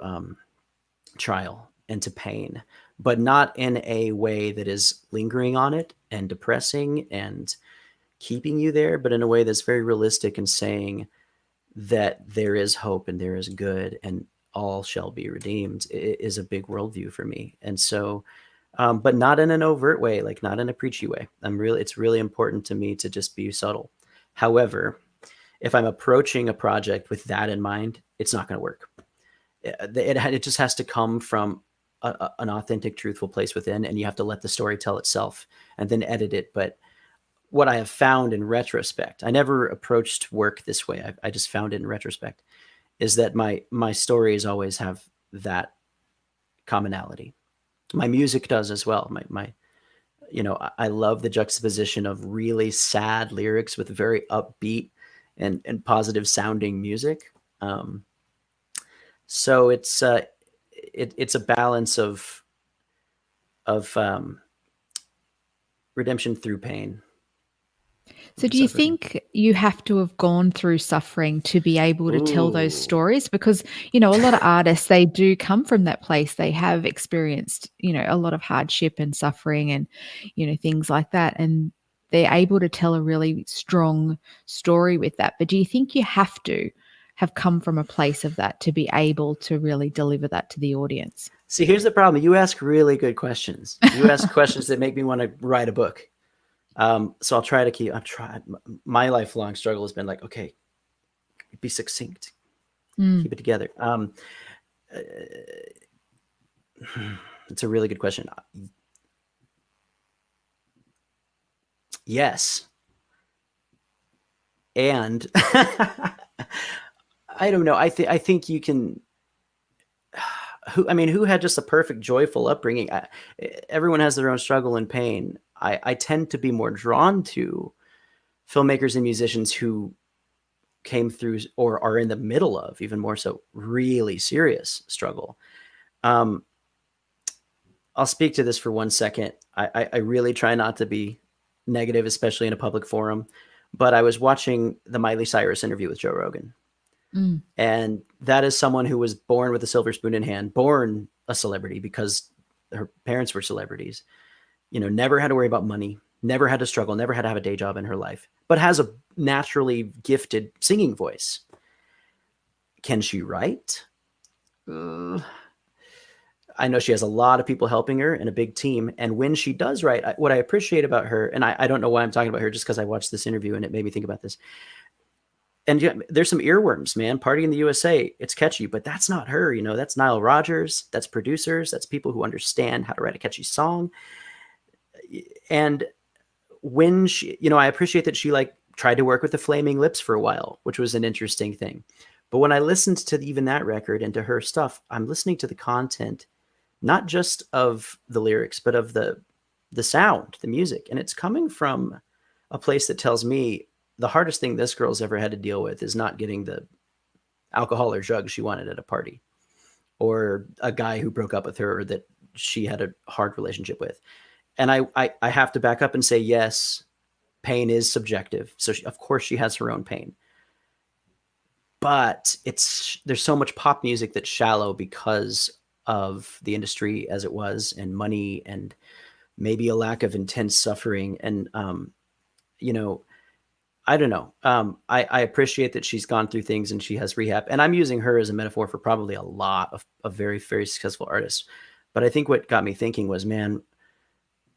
S2: trial and to pain, but not in a way that is lingering on it and depressing and keeping you there, but in a way that's very realistic and saying that there is hope and there is good and all shall be redeemed. It is a big worldview for me. And so, but not in an overt way, like not in a preachy way. It's really important to me to just be subtle. However, if I'm approaching a project with that in mind, it's not going to work. It just has to come from an authentic, truthful place within, and you have to let the story tell itself and then edit it. But what I have found in retrospect, I never approached work this way. I just found it in retrospect, is that my stories always have that commonality. My music does as well. I love the juxtaposition of really sad lyrics with very upbeat and positive sounding music. So it's a balance of redemption through pain.
S1: So do you think you have to have gone through suffering to be able to tell those stories? Because, a lot of artists, they do come from that place. They have experienced, a lot of hardship and suffering and, things like that. And they're able to tell a really strong story with that. But do you think you have to have come from a place of that to be able to really deliver that to the audience?
S2: See, here's the problem. You ask really good questions. You ask questions that make me want to write a book. So I'll try to my lifelong struggle has been like, okay, be succinct, keep it together. It's a really good question. Yes. And I don't know. I think you can, who had just a perfect, joyful upbringing? Everyone has their own struggle and pain. I tend to be more drawn to filmmakers and musicians who came through or are in the middle of, even more so, really serious struggle. I'll speak to this for 1 second. I really try not to be negative, especially in a public forum, but I was watching the Miley Cyrus interview with Joe Rogan. And that is someone who was born with a silver spoon in hand, born a celebrity because her parents were celebrities, never had to worry about money, never had to struggle, never had to have a day job in her life, but has a naturally gifted singing voice. Can she write? I know she has a lot of people helping her and a big team. And when she does write, what I appreciate about her, and I don't know why I'm talking about her, just because I watched this interview and it made me think about this. And yeah, there's some earworms, man. Party in the USA, it's catchy, but that's not her. That's Nile Rodgers, that's producers, that's people who understand how to write a catchy song. And when she, I appreciate that she tried to work with the Flaming Lips for a while, which was an interesting thing. But when I listened to even that record and to her stuff, I'm listening to the content, not just of the lyrics, but of the sound, the music. And it's coming from a place that tells me the hardest thing this girl's ever had to deal with is not getting the alcohol or drugs she wanted at a party, or a guy who broke up with her that she had a hard relationship with. And I have to back up and say, yes, pain is subjective. So of course she has her own pain, but there's so much pop music that's shallow because of the industry as it was, and money, and maybe a lack of intense suffering. And, I don't know. I appreciate that she's gone through things and she has rehab, and I'm using her as a metaphor for probably a lot of very, very successful artists. But I think what got me thinking was, man,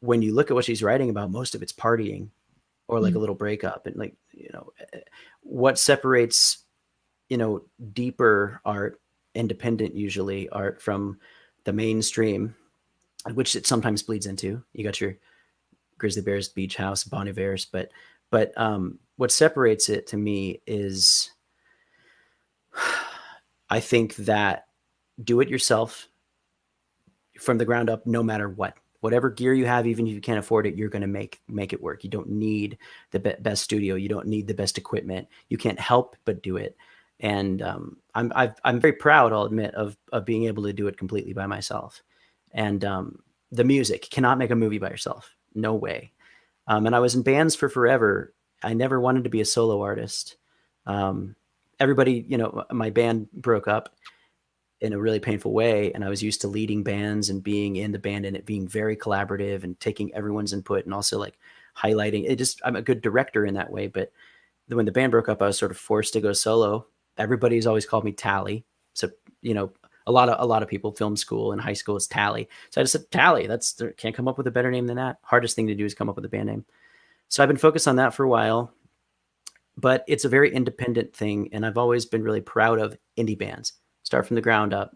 S2: when you look at what she's writing about, most of it's partying or like a
S1: Mm.
S2: little breakup. And like, what separates, deeper art, independent usually art, from the mainstream, which it sometimes bleeds into. You got your Grizzly Bears, Beach House, Bon Iver's, but what separates it to me is, I think that do it yourself from the ground up, no matter what. Whatever gear you have, even if you can't afford it, you're going to make it work. You don't need the best studio. You don't need the best equipment. You can't help but do it. And I'm very proud, I'll admit, of being able to do it completely by myself. And the music, cannot make a movie by yourself. No way. And I was in bands for forever. I never wanted to be a solo artist. Everybody, my band broke up in a really painful way. And I was used to leading bands and being in the band and it being very collaborative and taking everyone's input and also like highlighting it. I'm a good director in that way. But when the band broke up, I was sort of forced to go solo. Everybody's always called me Talley. So, a lot of people, film school and high school, is Talley. So I just said Talley. Can't come up with a better name than that. Hardest thing to do is come up with a band name. So I've been focused on that for a while, but it's a very independent thing. And I've always been really proud of indie bands. Start from the ground up,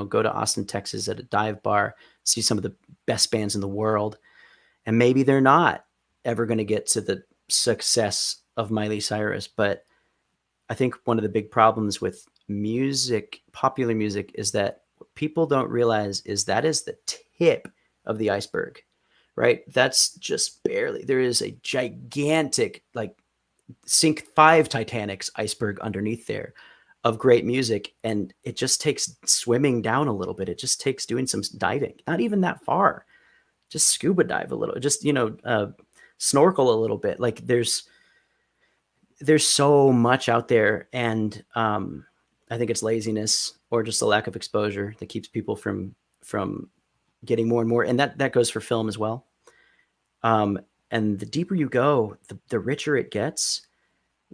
S2: go to Austin, Texas at a dive bar, see some of the best bands in the world. And maybe they're not ever going to get to the success of Miley Cyrus. But I think one of the big problems with music, popular music, is that what people don't realize is that is the tip of the iceberg, right? That's just barely. There is a gigantic, like, sink 5 Titanics iceberg underneath there of great music. And it just takes swimming down a little bit. It just takes doing some diving, not even that far, just scuba dive a little, just, snorkel a little bit. Like there's so much out there. And I think it's laziness or just a lack of exposure that keeps people from getting more and more. And that goes for film as well. And the deeper you go, the richer it gets.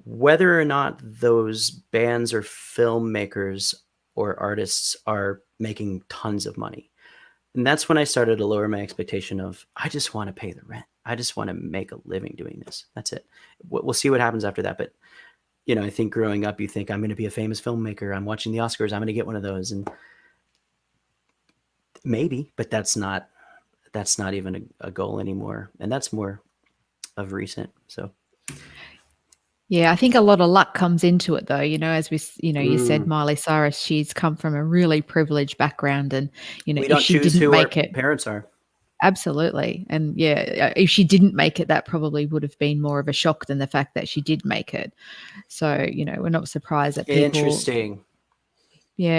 S2: Whether or not those bands or filmmakers or artists are making tons of money. And that's when I started to lower my expectation of, I just want to pay the rent. I just want to make a living doing this. That's it. We'll see what happens after that. But, I think growing up, you think I'm going to be a famous filmmaker. I'm watching the Oscars. I'm going to get one of those. And maybe, but that's not even a goal anymore. And that's more of recent. So.
S1: Yeah, I think a lot of luck comes into it, though. As we, you said, Miley Cyrus, she's come from a really privileged background, and
S2: we
S1: if
S2: don't
S1: she
S2: choose
S1: didn't
S2: who
S1: make
S2: our
S1: it,
S2: parents are.
S1: absolutely, and yeah, if she didn't make it, that probably would have been more of a shock than the fact that she did make it. So we're not surprised that
S2: Interesting.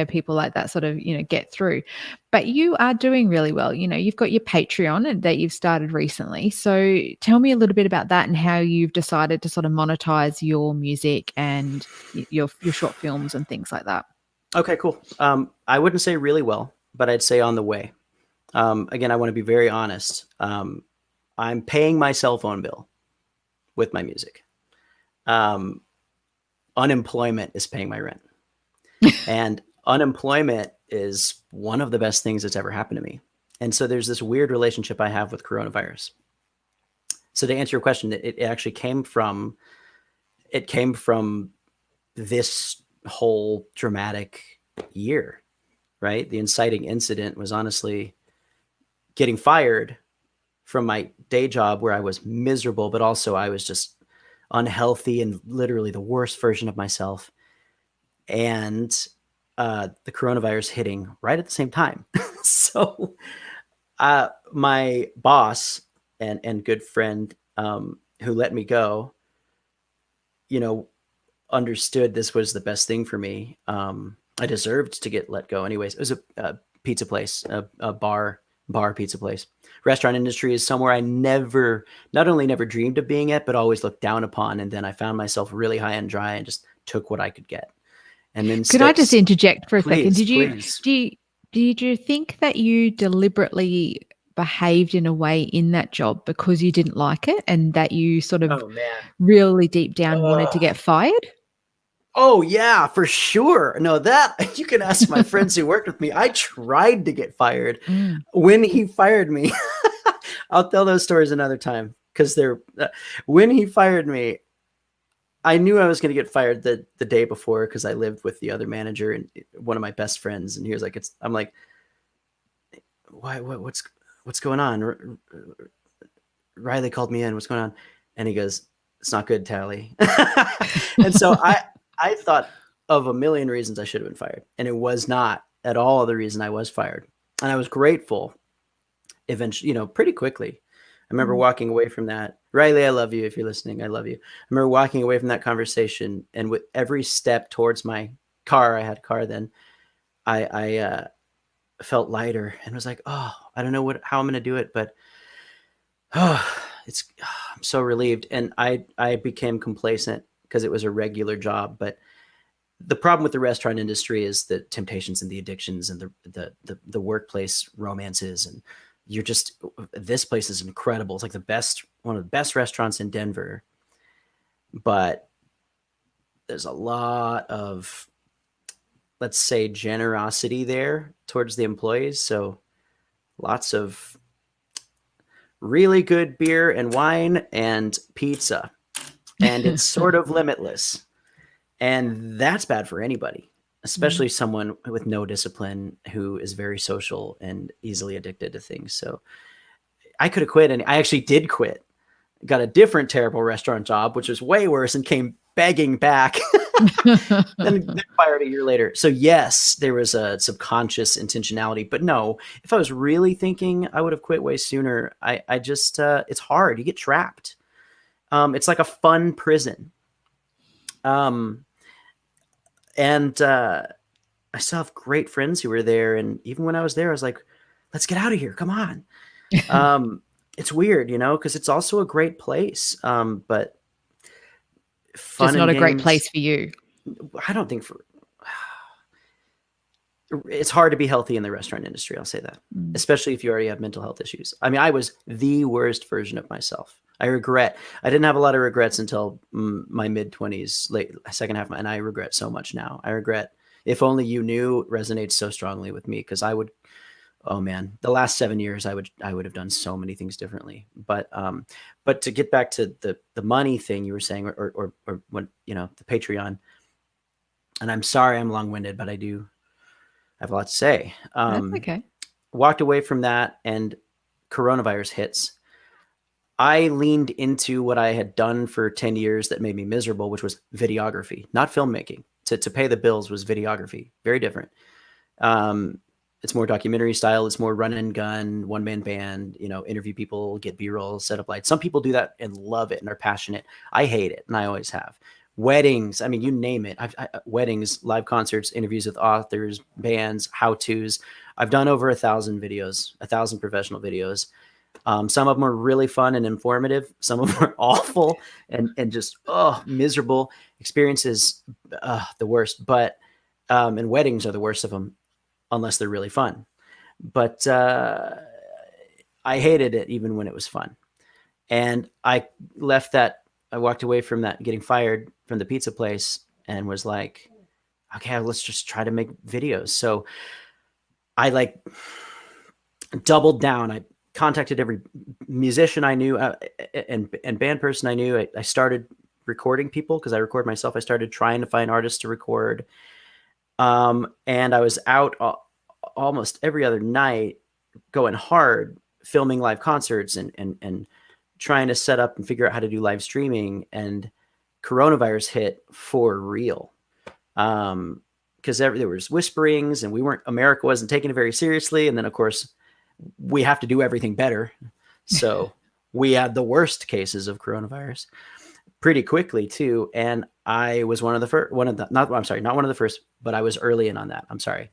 S1: people like that sort of get through. But you are doing really well. You've got your Patreon that you've started recently, so tell me a little bit about that and how you've decided to sort of monetize your music and your short films and things like that.
S2: Okay, cool. I wouldn't say really well, but I'd say on the way. Again, I want to be very honest. I'm paying my cell phone bill with my music. Unemployment is paying my rent. And unemployment is one of the best things that's ever happened to me. And so there's this weird relationship I have with coronavirus. So to answer your question, it actually came from this whole dramatic year, right? The inciting incident was honestly getting fired from my day job where I was miserable, but also I was just unhealthy and literally the worst version of myself. And the coronavirus hitting right at the same time. So my boss and good friend who let me go, understood this was the best thing for me. I deserved to get let go anyways. It was a pizza place, a bar pizza place. Restaurant industry is somewhere I not only never dreamed of being at, but always looked down upon. And then I found myself really high and dry and just took what I could get. And then
S1: could I just interject for a second?
S2: Please.
S1: Did you think that you deliberately behaved in a way in that job because you didn't like it and that you sort of really deep down wanted to get fired?
S2: Oh yeah, for sure. No, that you can ask my friends who worked with me. I tried to get fired. When he fired me, I'll tell those stories another time because they're when he fired me, I knew I was going to get fired the day before because I lived with the other manager and one of my best friends, and he was like, I'm like, why? What's going on? Riley called me in. What's going on? And he goes, it's not good, Talley. And so I thought of a million reasons I should have been fired, and it was not at all the reason I was fired. And I was grateful eventually, pretty quickly. I remember walking away from that. Riley, I love you. If you're listening, I love you. I remember walking away from that conversation, and with every step towards my car, I had a car then, I felt lighter and was like, oh, I don't know how I'm going to do it, but I'm so relieved. And I became complacent because it was a regular job. But the problem with the restaurant industry is the temptations and the addictions and the workplace romances, and this place is incredible. It's like one of the best restaurants in Denver, but there's a lot of, let's say, generosity there towards the employees. So lots of really good beer and wine and pizza, and it's sort of limitless. And that's bad for anybody, especially someone with no discipline who is very social and easily addicted to things. So I could have quit, and I actually did quit. Got a different terrible restaurant job, which was way worse, and came begging back. then fired a year later. So yes, there was a subconscious intentionality, but no, if I was really thinking, I would have quit way sooner. I just, it's hard. You get trapped. It's like a fun prison. And I still have great friends who were there. And even when I was there, I was like, let's get out of here. Come on. It's weird, because it's also a great place. But fun
S1: just not a great
S2: games,
S1: place for you.
S2: I don't think it's hard to be healthy in the restaurant industry. I'll say that, especially if you already have mental health issues. I mean, I was the worst version of myself. I didn't have a lot of regrets until my mid-20s, late second half, and I regret so much now. I regret If Only You Knew resonates so strongly with me, because oh man, the last 7 years, I would have done so many things differently. But to get back to the money thing you were saying, or when, the Patreon, and I'm sorry I'm long-winded, but I have a lot to say.
S1: That's okay.
S2: Walked away from that, and coronavirus hits. I leaned into what I had done for 10 years that made me miserable, which was videography, not filmmaking. To pay the bills was videography. Very different. It's more documentary style. It's more run and gun, one-man band, interview people, get B-roll, set up lights. Some people do that and love it and are passionate. I hate it, and I always have. Weddings, I mean, you name it. Weddings, live concerts, interviews with authors, bands, how-tos. I've done over 1,000 videos, 1,000 professional videos. Some of them are really fun and informative. Some of them are awful and just miserable experiences, the worst. But and weddings are the worst of them, unless they're really fun. But I hated it even when it was fun. And I walked away from that, getting fired from the pizza place, and was like, okay, let's just try to make videos. So I doubled down. I contacted every musician I knew and band person I knew. I started recording people because I record myself. I started trying to find artists to record. And I was out almost every other night going hard, filming live concerts and trying to set up and figure out how to do live streaming. And coronavirus hit for real. Because there was whisperings, and America wasn't taking it very seriously. And then, of course, we have to do everything better. So we had the worst cases of coronavirus pretty quickly too. And I was not one of the first, but I was early in on that. I'm sorry.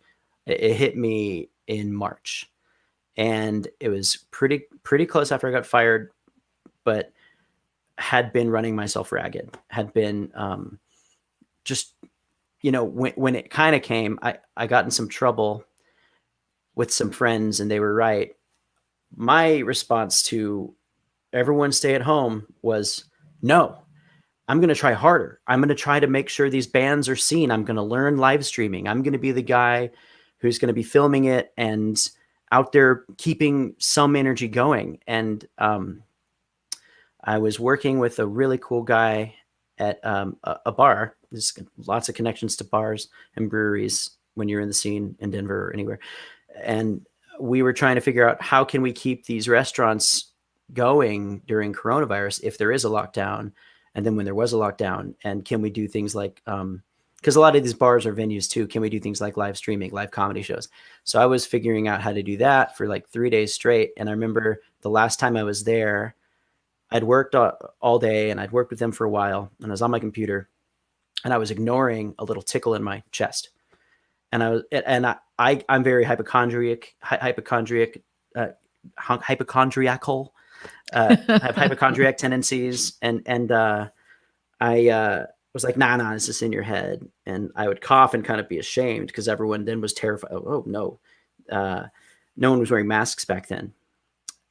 S2: It hit me in March, and it was pretty close after I got fired, but had been running myself ragged, had been, just, when it kind of came, I got in some trouble with some friends, and they were right. My response to everyone stay at home was, no, I'm going to try harder. I'm going to try to make sure these bands are seen. I'm going to learn live streaming. I'm going to be the guy who's going to be filming it and out there keeping some energy going. And I was working with a really cool guy at a bar. There's lots of connections to bars and breweries when you're in the scene in Denver or anywhere. And we were trying to figure out how can we keep these restaurants going during coronavirus if there is a lockdown, and then when there was a lockdown, and can we do things like because a lot of these bars are venues too, can we do things like live streaming, live comedy shows? So I was figuring out how to do that for like 3 days straight. And I remember the last time I was there, I'd worked all day and I'd worked with them for a while, and I was on my computer and I was ignoring a little tickle in my chest. And I'm very hypochondriacal. I have hypochondriac tendencies, and I was like, nah, it's just in your head. And I would cough and kind of be ashamed because everyone then was terrified. Oh no, no one was wearing masks back then.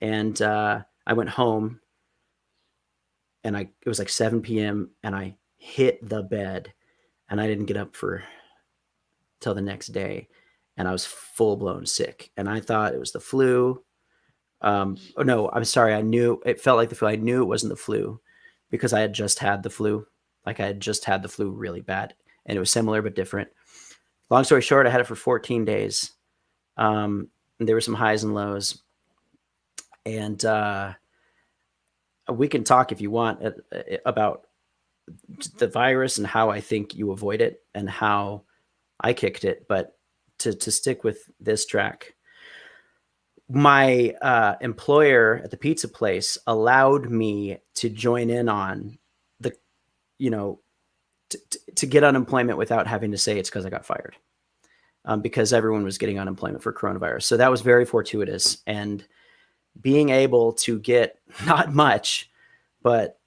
S2: And I went home, and it was like 7 p.m. and I hit the bed, and I didn't get up till the next day, and I was full blown sick, and I thought it was the flu. Oh no, I'm sorry. I knew it felt like the flu. I knew it wasn't the flu because I had just had the flu. Like I had just had the flu really bad, and it was similar but different. Long story short, I had it for 14 days. And there were some highs and lows, and we can talk if you want about the virus and how I think you avoid it and how I kicked it. But to stick with this track, my employer at the pizza place allowed me to join in on the, to get unemployment without having to say it's because I got fired, because everyone was getting unemployment for coronavirus. So that was very fortuitous. And being able to get not much, but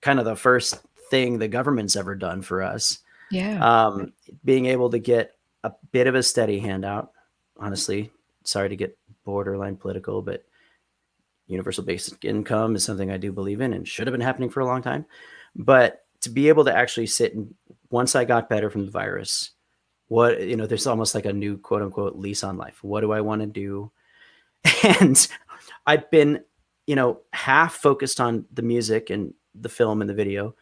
S2: kind of the first thing the government's ever done for us.
S1: Yeah.
S2: Being able to get a bit of a steady handout, honestly, sorry to get borderline political, but universal basic income is something I do believe in and should have been happening for a long time. But to be able to actually sit and, once I got better from the virus, there's almost like a new quote unquote lease on life. What do I want to do? And I've been, half focused on the music and the film and the video,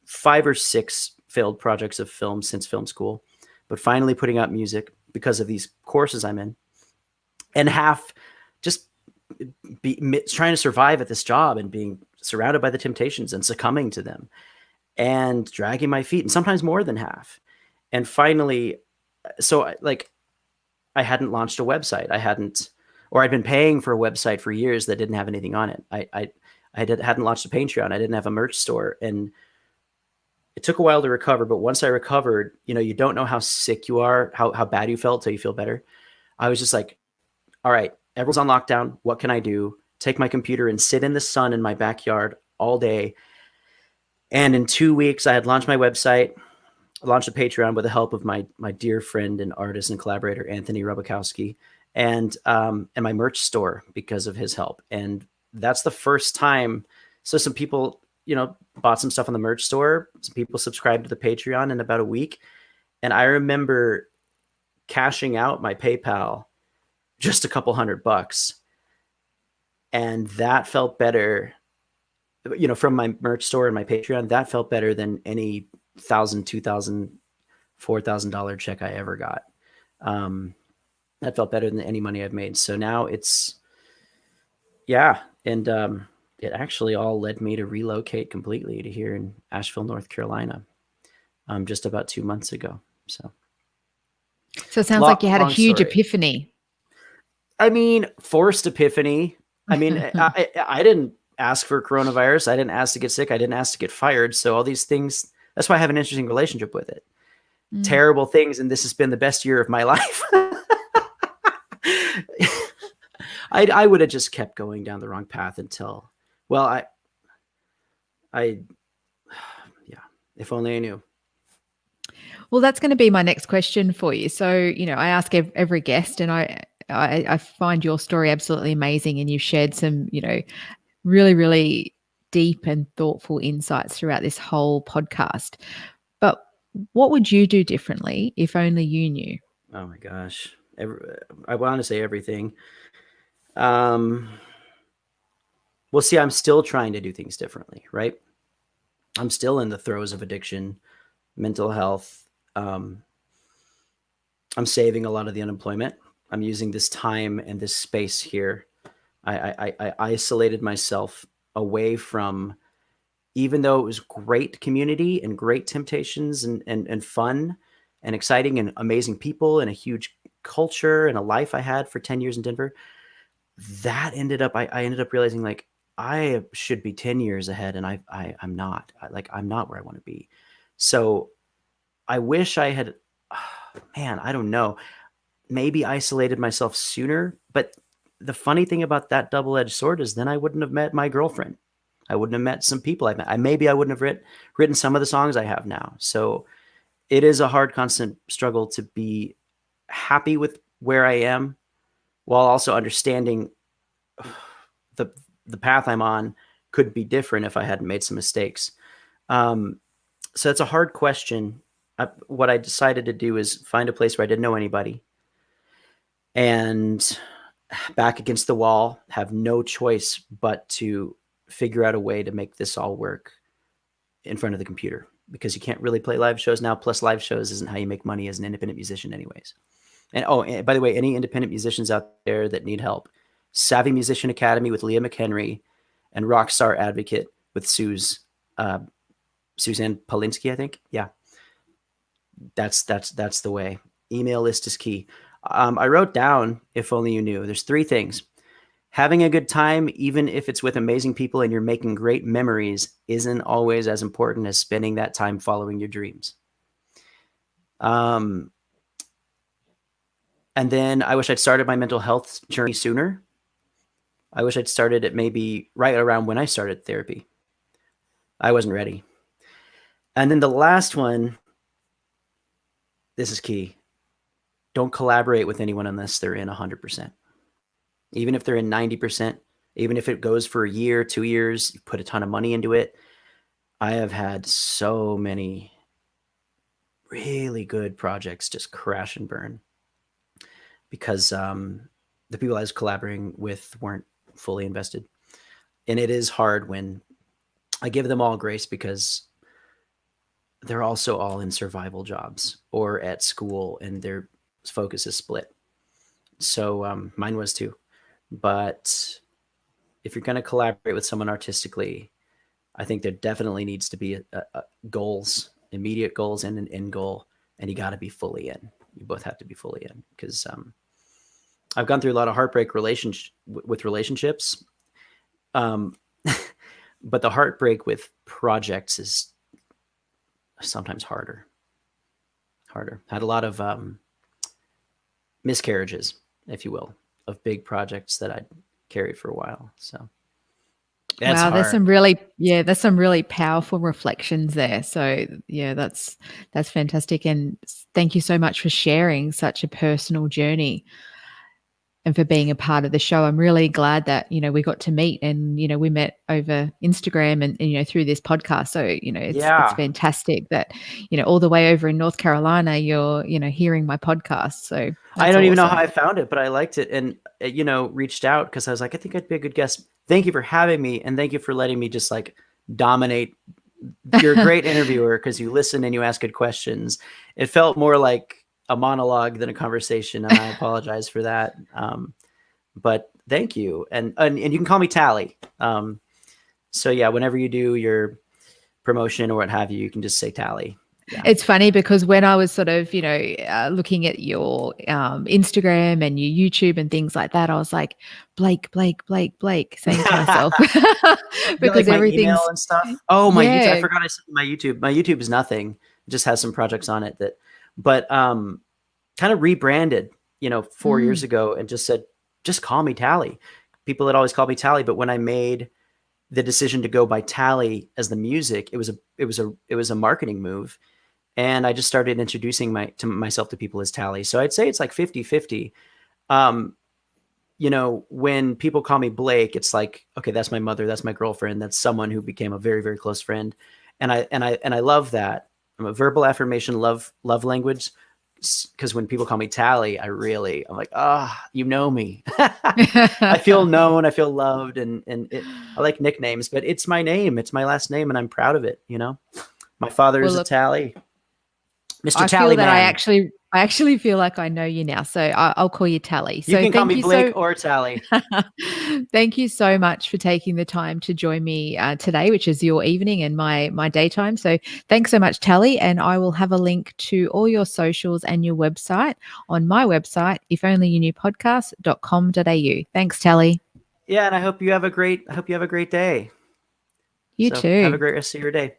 S2: 5 or 6 failed projects of film since film school, but finally putting out music because of these courses I'm in, and half just trying to survive at this job and being surrounded by the temptations and succumbing to them and dragging my feet, and sometimes more than half. And finally, so I hadn't launched a website. I'd been paying for a website for years that didn't have anything on it. I hadn't launched a Patreon. I didn't have a merch store, and it took a while to recover. But once I recovered, you don't know how sick you are, how bad you felt till you feel better. I was just like, all right, everyone's on lockdown. What can I do? Take my computer and sit in the sun in my backyard all day. And in 2 weeks, I had launched my website, launched a Patreon with the help of my dear friend and artist and collaborator, Anthony Rubakowski, and my merch store because of his help. And that's the first time. So some people, bought some stuff on the merch store. Some people subscribed to the Patreon in about a week. And I remember cashing out my PayPal just a couple $100. And that felt better, from my merch store and my Patreon, that felt better than any $1,000, $2,000, $4,000 check I ever got. That felt better than any money I've made. So now it's, yeah. And it actually all led me to relocate completely to here in Asheville, North Carolina, just about 2 months ago. So
S1: it sounds like you had a huge epiphany.
S2: I mean, forced epiphany. I mean, I didn't ask for coronavirus. I didn't ask to get sick. I didn't ask to get fired. So all these things, that's why I have an interesting relationship with it. Terrible things. And this has been the best year of my life. I would have just kept going down the wrong path until, well, yeah, if only I knew.
S1: Well, that's going to be my next question for you. So, I ask every guest, and I find your story absolutely amazing, and you've shared some, really, really deep and thoughtful insights throughout this whole podcast. But what would you do differently if only you knew?
S2: Oh my gosh. I want to say everything. Um, well, see, I'm still trying to do things differently, right? I'm still in the throes of addiction, mental health. Um, I'm saving a lot of the unemployment. I'm using this time and this space here. I isolated myself away from, even though it was great community and great temptations and fun and exciting and amazing people and a huge culture and a life I had for 10 years in Denver, that ended up, I ended up realizing like I should be 10 years ahead and I'm not. I'm not where I want to be. So I wish I had, man, I don't know, maybe isolated myself sooner. But the funny thing about that double-edged sword is then I wouldn't have met my girlfriend. I wouldn't have met some people I met. Maybe I wouldn't have written some of the songs I have now. So it is a hard, constant struggle to be happy with where I am while also understanding the the path I'm on could be different if I hadn't made some mistakes. So it's a hard question. What I decided to do is find a place where I didn't know anybody and back against the wall, have no choice but to figure out a way to make this all work in front of the computer, because you can't really play live shows now. Plus live shows isn't how you make money as an independent musician anyways. And by the way, any independent musicians out there that need help, Savvy Musician Academy with Leah McHenry and Rockstar Advocate with Suzanne Polinsky, I think. Yeah. That's the way. Email list is key. I wrote down, if only you knew, there's 3 things. Having a good time, even if it's with amazing people and you're making great memories, isn't always as important as spending that time following your dreams. And then I wish I'd started my mental health journey sooner. I wish I'd started it maybe right around when I started therapy. I wasn't ready. And then the last one, this is key. Don't collaborate with anyone unless they're in 100%. Even if they're in 90%, even if it goes for a year, 2 years, you put a ton of money into it. I have had so many really good projects just crash and burn because the people I was collaborating with weren't fully invested. And it is hard when I give them all grace because they're also all in survival jobs or at school and their focus is split. So mine was too. But if you're going to collaborate with someone artistically, I think there definitely needs to be a goals, immediate goals and an end goal. And you got to be fully in. You both have to be fully in because I've gone through a lot of heartbreak with relationships. But the heartbreak with projects is sometimes harder. Had a lot of miscarriages, if you will, of big projects that I'd carried for a while. So that's
S1: wow,
S2: hard.
S1: there's some really powerful reflections there. So yeah, that's fantastic. And thank you so much for sharing such a personal journey and for being a part of the show. I'm really glad that, we got to meet and, we met over Instagram and through this podcast. So, it's
S2: Yeah.
S1: fantastic that, all the way over in North Carolina, you're, hearing my podcast. So
S2: I
S1: that's
S2: don't even know how
S1: awesome.
S2: I found it, but I liked it and, reached out because I was like, I think I'd be a good guest. Thank you for having me. And thank you for letting me just like dominate. You're a great interviewer because you listen and you ask good questions. It felt more like a monologue than a conversation. And I apologize for that. But thank you. And you can call me Talley. So yeah, whenever you do your promotion or what have you, you can just say Talley. Yeah.
S1: It's funny because when I was sort of, looking at your Instagram and your YouTube and things like that, I was like, Blake, saying to myself,
S2: You like
S1: because
S2: my email
S1: everything's,
S2: and stuff? Oh, my YouTube. I
S1: yeah.
S2: forgot I sent you my YouTube. My YouTube is nothing. It just has some projects on it but kind of rebranded, 4 years
S1: Mm.
S2: ago and just said, just call me Talley. People had always called me Talley, but when I made the decision to go by Talley as the music, it was a marketing move. And I just started introducing myself to people as Talley. So I'd say it's like 50-50. When people call me Blake, it's like, okay, that's my mother, that's my girlfriend, that's someone who became a very, very close friend. And I love that. I'm a verbal affirmation, love language. because when people call me Talley, I'm like, you know me. I feel known, I feel loved, and I like nicknames, but it's my name, it's my last name, and I'm proud of it. My father is a
S1: look,
S2: Talley, Mr.
S1: I
S2: Talley
S1: feel that
S2: Man.
S1: I actually feel like I know you now, so I'll call you Tally.
S2: You
S1: So
S2: can call
S1: thank
S2: me
S1: you
S2: Blake
S1: so
S2: or Talley.
S1: thank you so much for taking the time to join me today, which is your evening and my daytime. So thanks so much, Tally, and I will have a link to all your socials and your website on my website, ifonlyyouKnewpodcast.com.au. Thanks, Tally.
S2: Yeah, and I hope you have a great day.
S1: You
S2: So have a
S1: too.
S2: great rest of your day.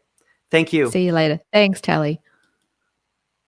S2: Thank you.
S1: See you later. Thanks, Tally.